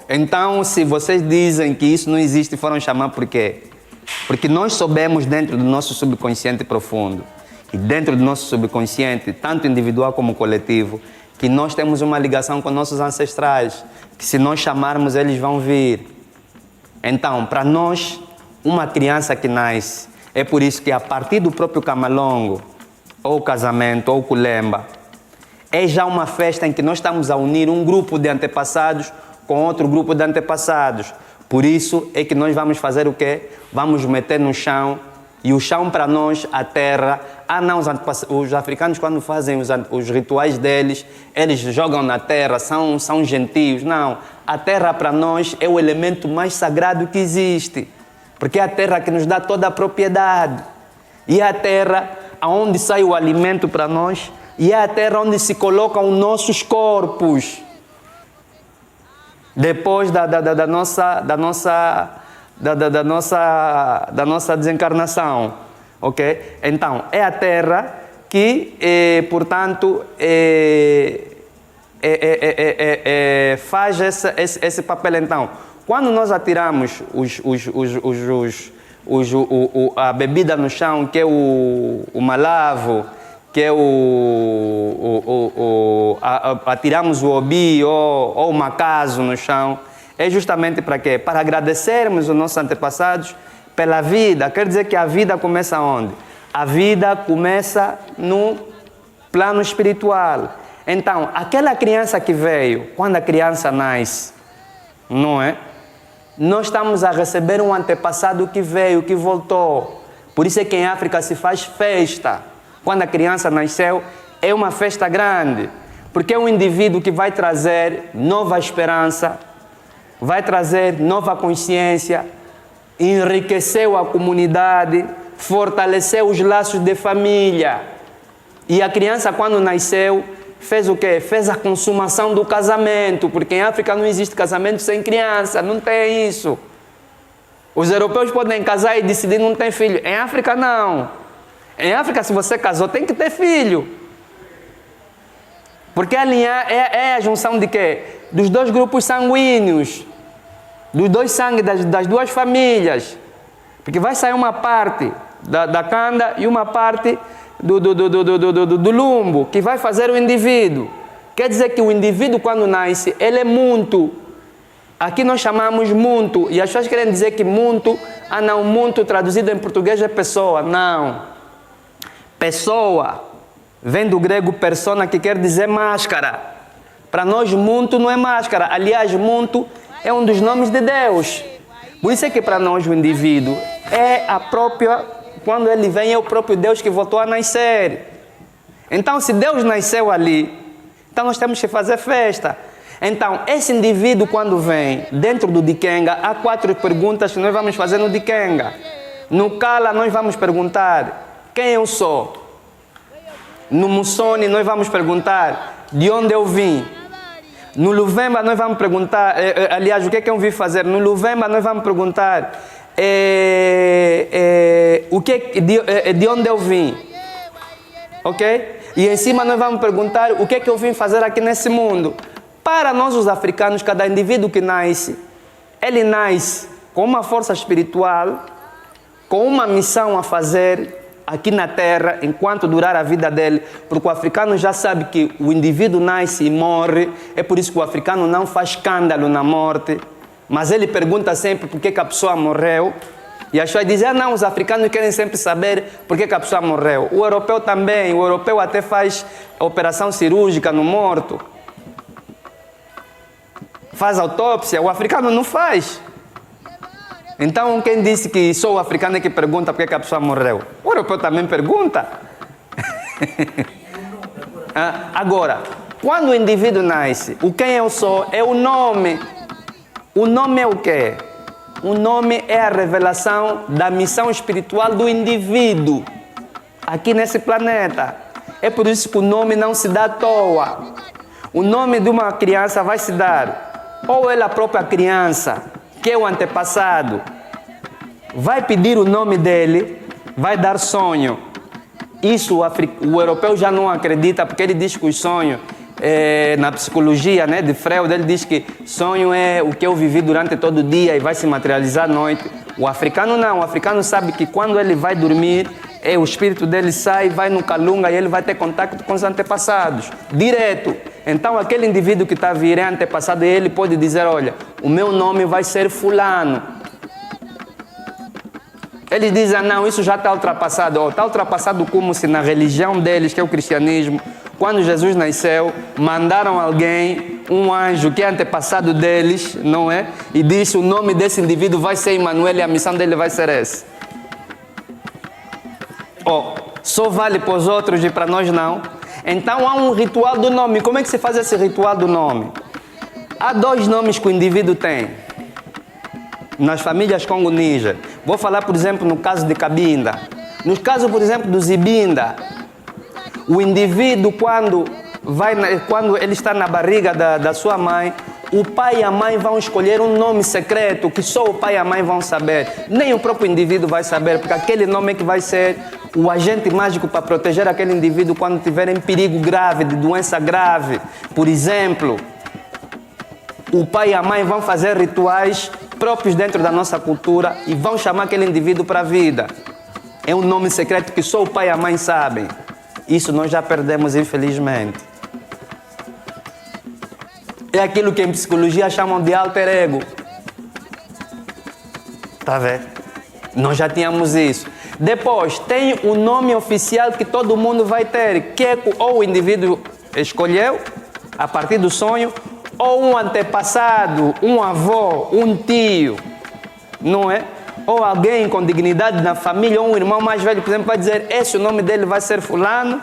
A: Então, se vocês dizem que isso não existe, foram chamar por quê? Porque nós soubemos dentro do nosso subconsciente profundo, e dentro do nosso subconsciente, tanto individual como coletivo, que nós temos uma ligação com nossos ancestrais, que se nós chamarmos, eles vão vir. Então, para nós, uma criança que nasce, é por isso que a partir do próprio camalongo, ou casamento, ou culemba, é já uma festa em que nós estamos a unir um grupo de antepassados com outro grupo de antepassados. Por isso é que nós vamos fazer o quê? Vamos meter no chão, e o chão para nós, a terra. Não, os africanos quando fazem os rituais deles, eles jogam na terra, são gentios. Não, a terra para nós é o elemento mais sagrado que existe, porque é a terra que nos dá toda a propriedade. E é a terra onde sai o alimento para nós, e é a terra onde se colocam os nossos corpos. Depois da nossa desencarnação, ok? Então, é a terra que, portanto, faz esse papel. Então, quando nós atiramos a bebida no chão, que é o malavo, que é atiramos o obi ou o macaso no chão, é justamente para quê? Para agradecermos os nossos antepassados pela vida. Quer dizer que a vida começa onde? A vida começa no plano espiritual. Então, aquela criança que veio, quando a criança nasce, não é? Nós estamos a receber um antepassado que veio, que voltou. Por isso é que em África se faz festa. Quando a criança nasceu, é uma festa grande, porque é um indivíduo que vai trazer nova esperança, vai trazer nova consciência, enriqueceu a comunidade, fortaleceu os laços de família. E a criança, quando nasceu, fez o quê? Fez a consumação do casamento, porque em África não existe casamento sem criança, não tem isso. Os europeus podem casar e decidir não ter filho. Em África, não. Em África, se você casou, tem que ter filho. Porque alinhar é a junção de quê? Dos dois grupos sanguíneos, dos dois sangues das duas famílias. Porque vai sair uma parte da canda e uma parte do lumbo, que vai fazer o indivíduo. Quer dizer que o indivíduo, quando nasce, ele é muito. Aqui nós chamamos muito, e as pessoas querem dizer que muito, não, muito traduzido em português é pessoa. Não. Pessoa vem do grego persona, que quer dizer máscara. Para nós, muito não é máscara. Aliás, muito é um dos nomes de Deus. Por isso é que para nós o indivíduo é a própria quando ele vem é o próprio Deus que voltou a nascer. Então, se Deus nasceu ali, então nós temos que fazer festa. Então, esse indivíduo quando vem dentro do Dikenga, há 4 perguntas que nós vamos fazer no Dikenga. No Kala nós vamos perguntar quem eu sou. No Musoni nós vamos perguntar de onde eu vim. No Luvemba nós vamos perguntar, aliás, o que é que eu vim fazer? No Luvemba nós vamos perguntar de onde eu vim. Ok? E em cima nós vamos perguntar o que é que eu vim fazer aqui nesse mundo. Para nós os africanos, cada indivíduo que nasce, ele nasce com uma força espiritual, com uma missão a fazer aqui na Terra, enquanto durar a vida dele, porque o africano já sabe que o indivíduo nasce e morre, é por isso que o africano não faz escândalo na morte, mas ele pergunta sempre por que a pessoa morreu, e as pessoas dizem, não, os africanos querem sempre saber por que a pessoa morreu. O europeu também, o europeu até faz operação cirúrgica no morto, faz autópsia, o africano não faz. Então, quem disse que só o africano é que pergunta por que a pessoa morreu? O europeu também pergunta. Agora, quando o indivíduo nasce, o quem eu sou é o nome. O nome é o quê? O nome é a revelação da missão espiritual do indivíduo aqui nesse planeta. É por isso que o nome não se dá à toa. O nome de uma criança vai se dar, ou ela própria criança, que é o antepassado, vai pedir o nome dele, vai dar sonho. Isso o europeu já não acredita, porque ele diz que os sonhos, na psicologia, né, de Freud, ele diz que sonho é o que eu vivi durante todo o dia e vai se materializar à noite. O africano não, o africano sabe que quando ele vai dormir, o espírito dele sai, vai no calunga e ele vai ter contato com os antepassados, direto. Então aquele indivíduo que está a vir é antepassado e ele pode dizer, olha, o meu nome vai ser fulano. Eles dizem, não, isso já está ultrapassado. Está ultrapassado como se na religião deles, que é o cristianismo, quando Jesus nasceu, mandaram alguém, um anjo que é antepassado deles, não é? E disse, o nome desse indivíduo vai ser Emmanuel e a missão dele vai ser essa. Só vale para os outros e para nós não. Então há um ritual do nome. Como é que se faz esse ritual do nome? Há 2 nomes que o indivíduo tem nas famílias Congo-Níger. Vou falar, por exemplo, no caso de Cabinda. No caso, por exemplo, do Zibinda, o indivíduo, quando ele está na barriga da sua mãe, o pai e a mãe vão escolher um nome secreto que só o pai e a mãe vão saber. Nem o próprio indivíduo vai saber, porque aquele nome é que vai ser o agente mágico para proteger aquele indivíduo quando tiver em perigo grave, de doença grave. Por exemplo, o pai e a mãe vão fazer rituais próprios dentro da nossa cultura e vão chamar aquele indivíduo para a vida. É um nome secreto que só o pai e a mãe sabem. Isso nós já perdemos, infelizmente. É aquilo que em psicologia chamam de alter ego. Tá vendo? Nós já tínhamos isso. Depois, tem o nome oficial que todo mundo vai ter, que é ou o indivíduo escolheu, a partir do sonho, ou um antepassado, um avô, um tio, não é? Ou alguém com dignidade na família, ou um irmão mais velho, por exemplo, vai dizer, o nome dele vai ser fulano.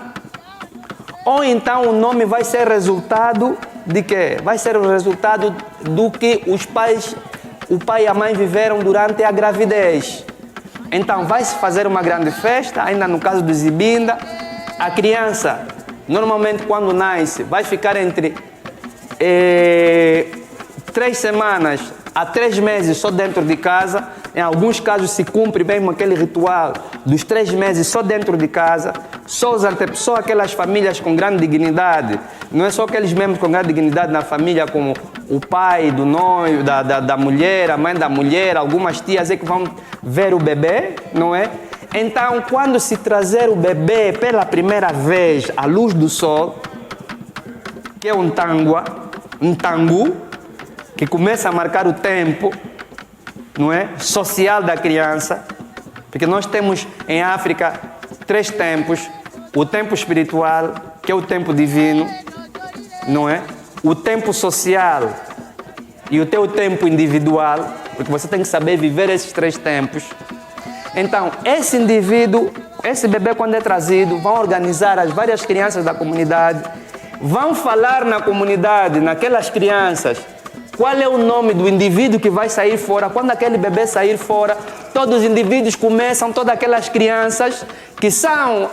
A: Ou então o nome vai ser resultado de quê? Vai ser o resultado do que o pai e a mãe viveram durante a gravidez. Então vai-se fazer uma grande festa, ainda no caso do Zibinda. A criança, normalmente quando nasce, vai ficar entre 3 semanas a 3 meses só dentro de casa. Em alguns casos se cumpre mesmo aquele ritual dos 3 meses só dentro de casa. Só aquelas famílias com grande dignidade, não é só aqueles membros com grande dignidade na família, como o pai do noivo, da mulher, a mãe da mulher, algumas tias é que vão ver o bebê, não é? Então, quando se trazer o bebê pela primeira vez à luz do sol, que é um tangu, que começa a marcar o tempo, não é? Social da criança, porque nós temos em África 3 tempos: o tempo espiritual, que é o tempo divino, não é? O tempo social e o teu tempo individual, porque você tem que saber viver esses 3 tempos. Então, esse indivíduo, esse bebê quando é trazido, vão organizar as várias crianças da comunidade, vão falar na comunidade, naquelas crianças, qual é o nome do indivíduo que vai sair fora. Quando aquele bebê sair fora, todos os indivíduos começam, todas aquelas crianças que são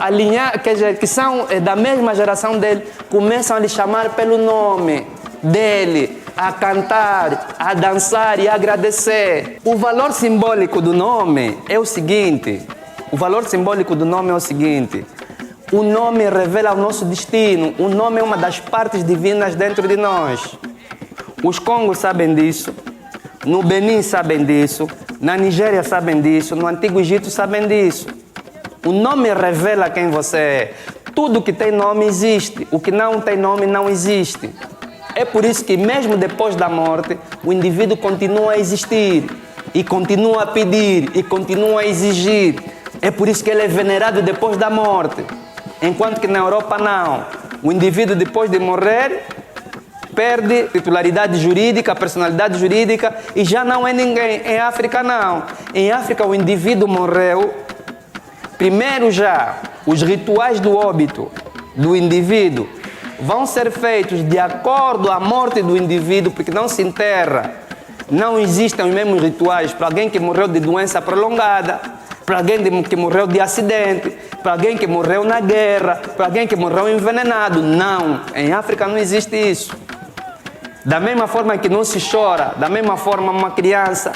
A: que são da mesma geração dele, começam a lhe chamar pelo nome dele, a cantar, a dançar e a agradecer. O valor simbólico do nome é o seguinte, o nome revela o nosso destino, o nome é uma das partes divinas dentro de nós. Os Congos sabem disso, no Benin sabem disso, na Nigéria sabem disso, no Antigo Egito sabem disso. O nome revela quem você é. Tudo que tem nome existe, o que não tem nome não existe. É por isso que mesmo depois da morte, o indivíduo continua a existir, e continua a pedir, e continua a exigir. É por isso que ele é venerado depois da morte. Enquanto que na Europa não. O indivíduo depois de morrer perde titularidade jurídica, personalidade jurídica e já não é ninguém. Em África não. Em África o indivíduo morreu. Primeiro já, os rituais do óbito do indivíduo vão ser feitos de acordo à morte do indivíduo, porque não se enterra. Não existem os mesmos rituais para alguém que morreu de doença prolongada, para alguém que morreu de acidente, para alguém que morreu na guerra, para alguém que morreu envenenado. Não, em África não existe isso. Da mesma forma que não se chora, da mesma forma uma criança,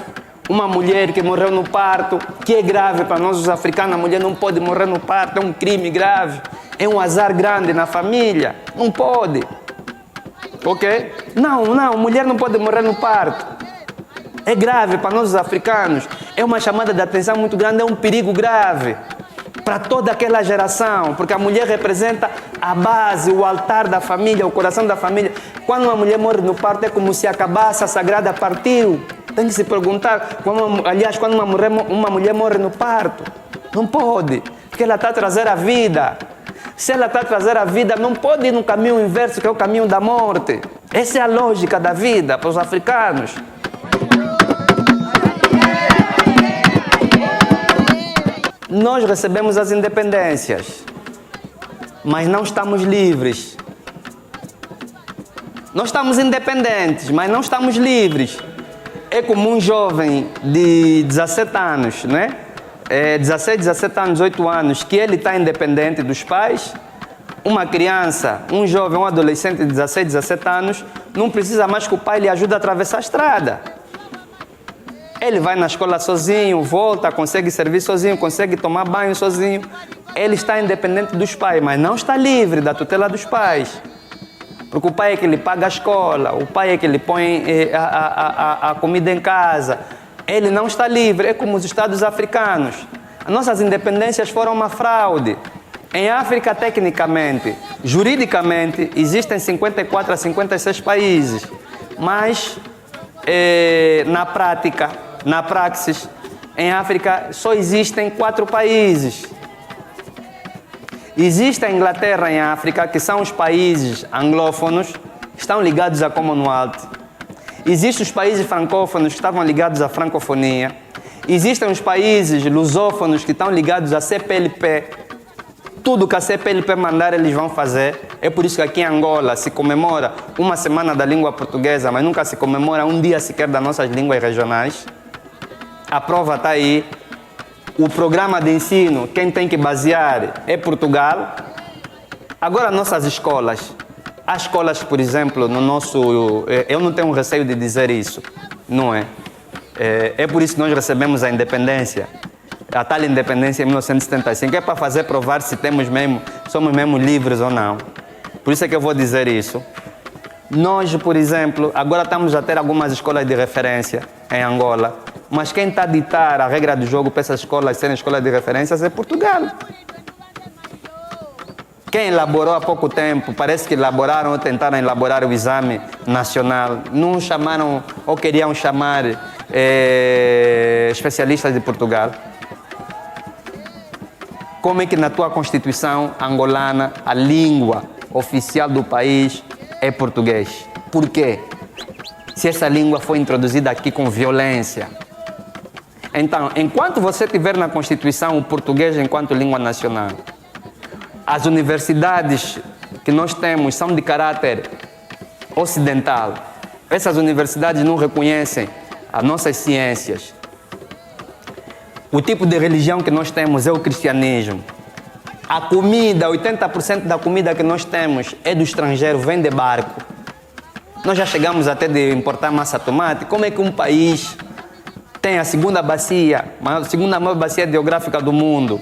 A: uma mulher que morreu no parto, que é grave para nós os africanos, a mulher não pode morrer no parto, é um crime grave, é um azar grande na família, não pode. Ok? Não, mulher não pode morrer no parto. É grave para nós os africanos, é uma chamada de atenção muito grande, é um perigo grave para toda aquela geração, porque a mulher representa a base, o altar da família, o coração da família. Quando uma mulher morre no parto é como se acabasse a sagrada partiu. Tem que se perguntar, quando uma mulher morre no parto, não pode, porque ela está a trazer a vida. Se ela está a trazer a vida, não pode ir no caminho inverso, que é o caminho da morte. Essa é a lógica da vida para os africanos. Nós recebemos as independências, mas não estamos livres. Nós estamos independentes, mas não estamos livres. É como um jovem de 17 anos, né? 16, 17 anos, 18 anos, que ele está independente dos pais. Uma criança, um jovem, um adolescente de 16, 17 anos, não precisa mais que o pai lhe ajude a atravessar a estrada. Ele vai na escola sozinho, volta, consegue servir sozinho, consegue tomar banho sozinho. Ele está independente dos pais, mas não está livre da tutela dos pais. Porque o pai é que lhe paga a escola, o pai é que lhe põe a comida em casa. Ele não está livre, é como os Estados africanos. As nossas independências foram uma fraude. Em África, tecnicamente, juridicamente, existem 54 a 56 países. Mas, na prática, na praxis, em África só existem 4 países. Existe a Inglaterra em África, que são os países anglófonos, que estão ligados à Commonwealth. Existem os países francófonos que estavam ligados à francofonia. Existem os países lusófonos que estão ligados à CPLP. Tudo que a CPLP mandar, eles vão fazer. É por isso que aqui em Angola se comemora uma semana da língua portuguesa, mas nunca se comemora um dia sequer das nossas línguas regionais. A prova está aí. O programa de ensino, quem tem que basear é Portugal. Agora, nossas escolas. As escolas, por exemplo, no nosso... Eu não tenho receio de dizer isso, não é? É por isso que nós recebemos a independência. A tal independência em 1975. É para fazer provar se somos mesmo livres ou não. Por isso é que eu vou dizer isso. Nós, por exemplo, agora estamos a ter algumas escolas de referência em Angola. Mas quem está a ditar a regra do jogo para essas escolas serem escolas de referências é Portugal. Quem elaborou há pouco tempo, parece que elaboraram ou tentaram elaborar o exame nacional, não chamaram ou queriam chamar especialistas de Portugal. Como é que na tua Constituição angolana a língua oficial do país é português? Por quê? Se essa língua foi introduzida aqui com violência. Então, enquanto você tiver na Constituição o português enquanto língua nacional, as universidades que nós temos são de caráter ocidental. Essas universidades não reconhecem as nossas ciências. O tipo de religião que nós temos é o cristianismo. A comida, 80% da comida que nós temos é do estrangeiro, vem de barco. Nós já chegamos até de importar massa tomate. Como é que um país tem a segunda maior bacia geográfica do mundo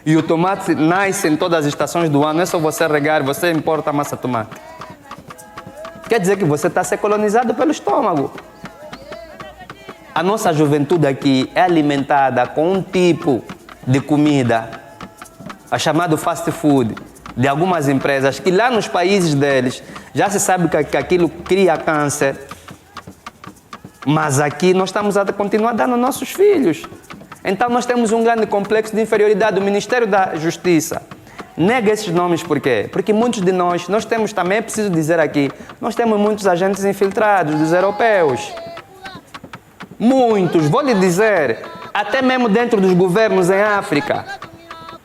A: e o tomate nasce em todas as estações do ano? Não é só você regar, você importa massa tomate. Quer dizer que você está a ser colonizado pelo estômago. A nossa juventude aqui é alimentada com um tipo de comida, a chamado fast food, de algumas empresas, que lá nos países deles já se sabe que aquilo cria câncer, mas aqui nós estamos a continuar dando aos nossos filhos. Então nós temos um grande complexo de inferioridade. O Ministério da Justiça nega esses nomes por quê? Porque muitos de nós temos também, é preciso dizer aqui, nós temos muitos agentes infiltrados dos europeus. Muitos, vou lhe dizer, até mesmo dentro dos governos em África.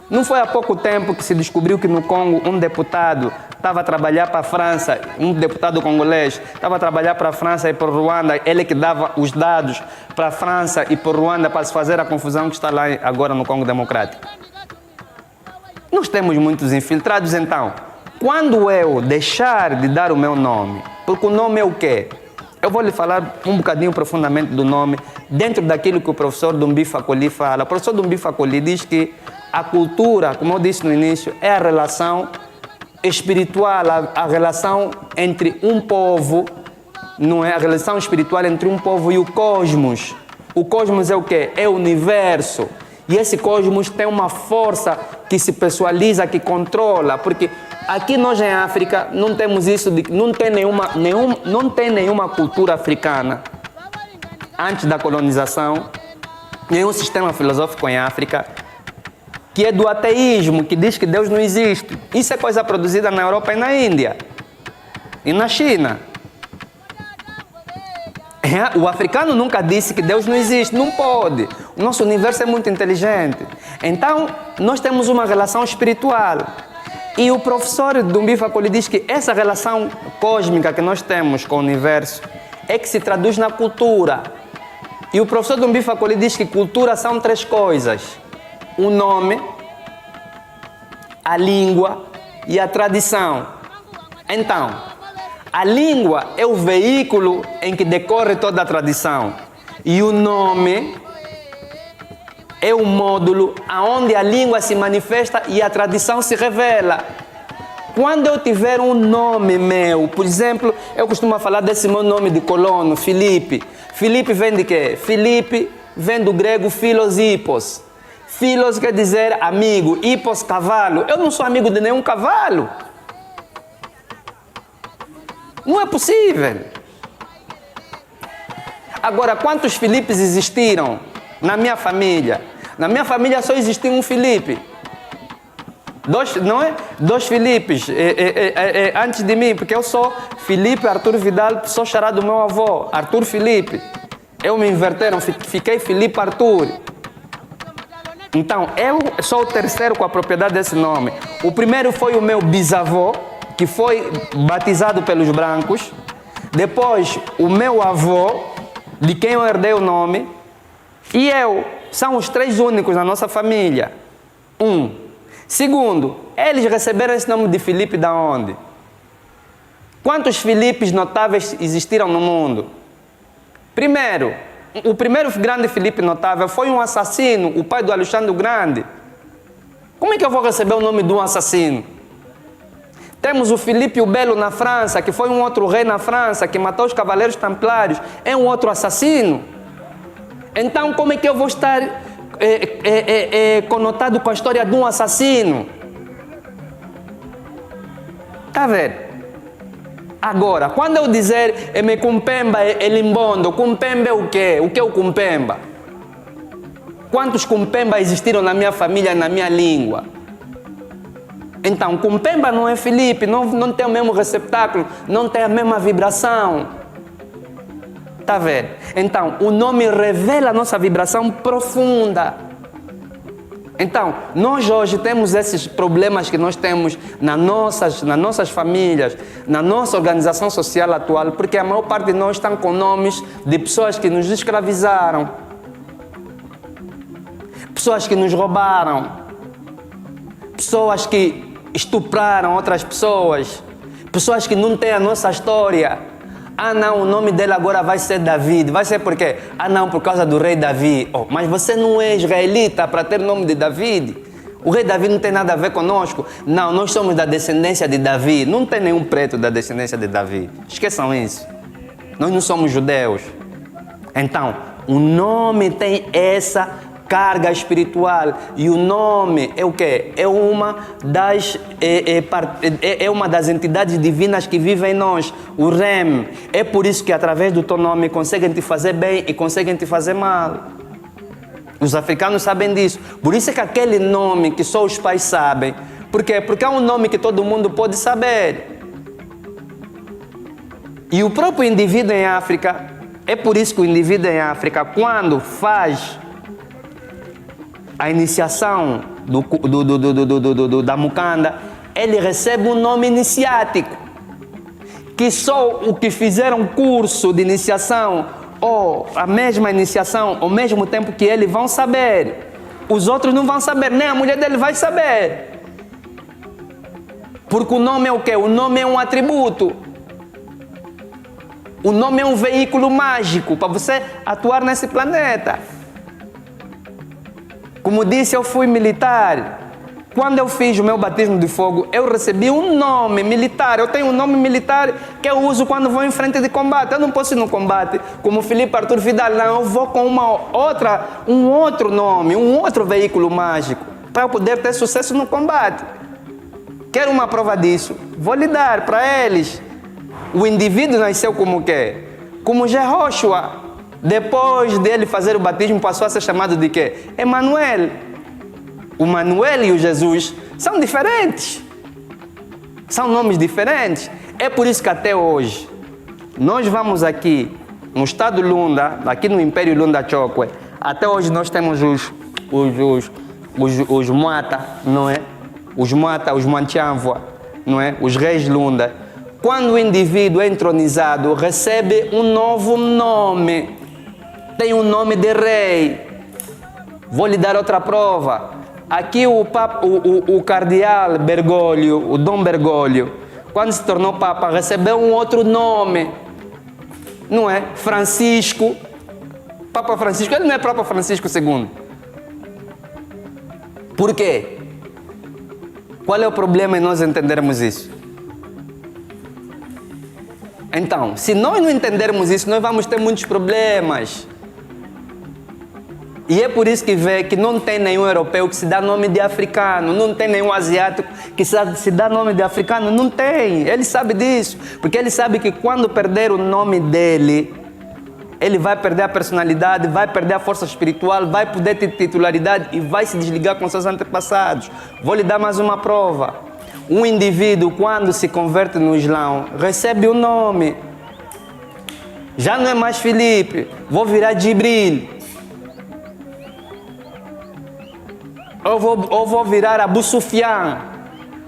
A: Não foi há pouco tempo que se descobriu que no Congo um deputado estava a trabalhar para a França, um deputado congolês estava a trabalhar para a França e para o Ruanda, ele que dava os dados para a França e para o Ruanda para se fazer a confusão que está lá agora no Congo Democrático. Nós temos muitos infiltrados, então, quando eu deixar de dar o meu nome, porque o nome é o quê? Eu vou lhe falar um bocadinho profundamente do nome, dentro daquilo que o professor Dumbi Facoli fala. O professor Dumbi Facoli diz que a cultura, como eu disse no início, é a relação espiritual, a relação entre um povo, não é a relação espiritual entre um povo e o cosmos. O cosmos é o quê? É o universo. E esse cosmos tem uma força que se pessoaliza, que controla, porque aqui nós em África não temos isso, não tem nenhuma cultura africana antes da colonização, nenhum sistema filosófico em África que é do ateísmo, que diz que Deus não existe. Isso é coisa produzida na Europa e na Índia e na China. O africano nunca disse que Deus não existe, não pode. O nosso universo é muito inteligente. Então, nós temos uma relação espiritual. E o professor Dumbi Facoli diz que essa relação cósmica que nós temos com o universo é que se traduz na cultura. E o professor Dumbi Facoli diz que cultura são três coisas: o nome, a língua e a tradição. Então, a língua é o veículo em que decorre toda a tradição. E o nome é o módulo onde a língua se manifesta e a tradição se revela. Quando eu tiver um nome meu, por exemplo, eu costumo falar desse meu nome de colono, Filipe. Filipe vem de quê? Filipe vem do grego philos hippos. Philos quer dizer amigo, hippos cavalo. Eu não sou amigo de nenhum cavalo. Não é possível. Agora, quantos Filipes existiram na minha família? Na minha família só existia um Filipe. Dois Filipes antes de mim, porque eu sou Filipe Arthur Vidal, sou xará do meu avô, Arthur Filipe. Eu me inverteram, fiquei Filipe Arthur. Então, eu sou o terceiro com a propriedade desse nome. O primeiro foi o meu bisavô, que foi batizado pelos brancos. Depois, o meu avô, de quem eu herdei o nome. E eu. São os três únicos na nossa família. Segundo, eles receberam esse nome de Filipe da onde? Quantos Filipes notáveis existiram no mundo? Primeiro, o primeiro grande Filipe notável foi um assassino, o pai do Alexandre o Grande. Como é que eu vou receber o nome de um assassino? Temos o Filipe o Belo na França, que foi um outro rei na França, que matou os cavaleiros templários. É um outro assassino. Então, como é que eu vou estar conotado com a história de um assassino? Está vendo? Agora, quando eu dizer me Kumpemba é limbondo, Kumpemba é o quê? O que é o Kumpemba? Quantos Kumpemba existiram na minha família e na minha língua? Então, Kumpemba não é Filipe, não tem o mesmo receptáculo, não tem a mesma vibração. Está a ver? Então, o nome revela a nossa vibração profunda. Então, nós hoje temos esses problemas que nós temos nas nossas famílias, na nossa organização social atual, porque a maior parte de nós estão com nomes de pessoas que nos escravizaram, pessoas que nos roubaram, pessoas que estupraram outras pessoas, pessoas que não têm a nossa história. Ah não, o nome dele agora vai ser David. Vai ser por quê? Ah não, por causa do rei Davi. Oh, mas você não é israelita para ter o nome de David. O rei Davi não tem nada a ver conosco. Não, nós somos da descendência de Davi. Não tem nenhum preto da descendência de Davi. Esqueçam isso. Nós não somos judeus. Então, o nome tem essa carga espiritual. E o nome é o quê? É uma das entidades divinas que vivem em nós, o Rem. É por isso que através do teu nome conseguem te fazer bem e conseguem te fazer mal. Os africanos sabem disso. Por isso é que aquele nome que só os pais sabem. Por quê? Porque é um nome que todo mundo pode saber. E o próprio indivíduo em África, é por isso que o indivíduo em África, quando faz a iniciação da mucanda, ele recebe um nome iniciático, que só o que fizeram curso de iniciação ou a mesma iniciação ao mesmo tempo que ele vão saber. Os outros não vão saber, nem a mulher dele vai saber. Porque o nome é o quê? O nome é um atributo. O nome é um veículo mágico para você atuar nesse planeta. Como disse, eu fui militar. Quando eu fiz o meu batismo de fogo, eu recebi um nome militar. Eu tenho um nome militar que eu uso quando vou em frente de combate. Eu não posso ir no combate como Filipe Arthur Vidal. Não, eu vou com um outro nome, um outro veículo mágico, para eu poder ter sucesso no combate. Quero uma prova disso? Vou lhe dar para eles. O indivíduo nasceu como o quê? Como Jehoshua. Depois dele fazer o batismo, passou a ser chamado de quê? Emanuel. O Manuel e o Jesus são diferentes. São nomes diferentes. É por isso que até hoje, nós vamos aqui, no estado Lunda, aqui no Império Lunda Chokwe, até hoje nós temos os Muata, não é? Os Muata, os Manchanvua, não é? Os reis Lunda. Quando o indivíduo é entronizado, recebe um novo nome. Tem um nome de rei. Vou lhe dar outra prova. Aqui o cardeal Bergoglio, o Dom Bergoglio, quando se tornou Papa, recebeu um outro nome. Não é? Francisco. Papa Francisco, ele não é Papa Francisco II. Por quê? Qual é o problema em nós entendermos isso? Então, se nós não entendermos isso, nós vamos ter muitos problemas. E é por isso que vê que não tem nenhum europeu que se dá nome de africano, não tem nenhum asiático que se dá nome de africano, não tem. Ele sabe disso, porque ele sabe que quando perder o nome dele, ele vai perder a personalidade, vai perder a força espiritual, vai perder a titularidade e vai se desligar com seus antepassados. Vou lhe dar mais uma prova. Um indivíduo, quando se converte no Islã, recebe um nome. Já não é mais Filipe, vou virar Jibril. Ou vou virar Abu Sufyan.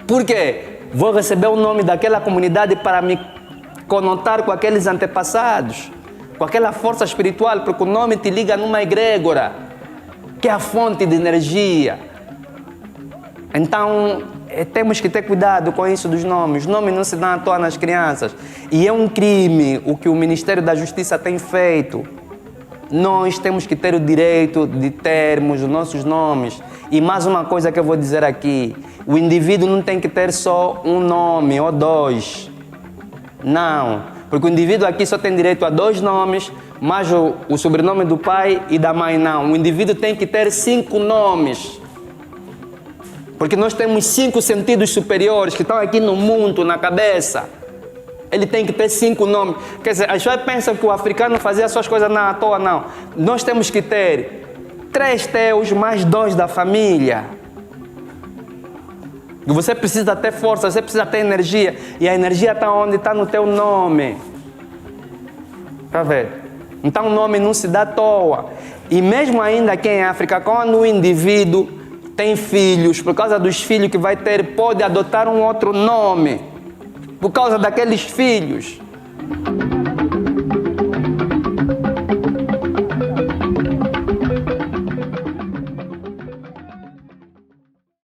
A: Por quê? Vou receber o nome daquela comunidade para me conotar com aqueles antepassados, com aquela força espiritual, porque o nome te liga numa egrégora, que é a fonte de energia. Então, temos que ter cuidado com isso dos nomes. Os nomes não se dão à toa nas crianças. E é um crime o que o Ministério da Justiça tem feito. Nós temos que ter o direito de termos os nossos nomes. E mais uma coisa que eu vou dizer aqui. O indivíduo não tem que ter só um nome ou dois. Não. Porque o indivíduo aqui só tem direito a 2 nomes, mais o sobrenome do pai e da mãe não. O indivíduo tem que ter 5 nomes. Porque nós temos 5 sentidos superiores que estão aqui no mundo, na cabeça. Ele tem que ter 5 nomes. Quer dizer, as pessoas pensam que o africano fazia suas coisas à toa, não. Nós temos que ter 3 teus mais 2 da família. E você precisa ter força, você precisa ter energia. E a energia está onde? Está no teu nome. Está vendo? Então o nome não se dá à toa. E mesmo ainda aqui em África, quando o indivíduo tem filhos, por causa dos filhos que vai ter, pode adotar um outro nome, por causa daqueles filhos.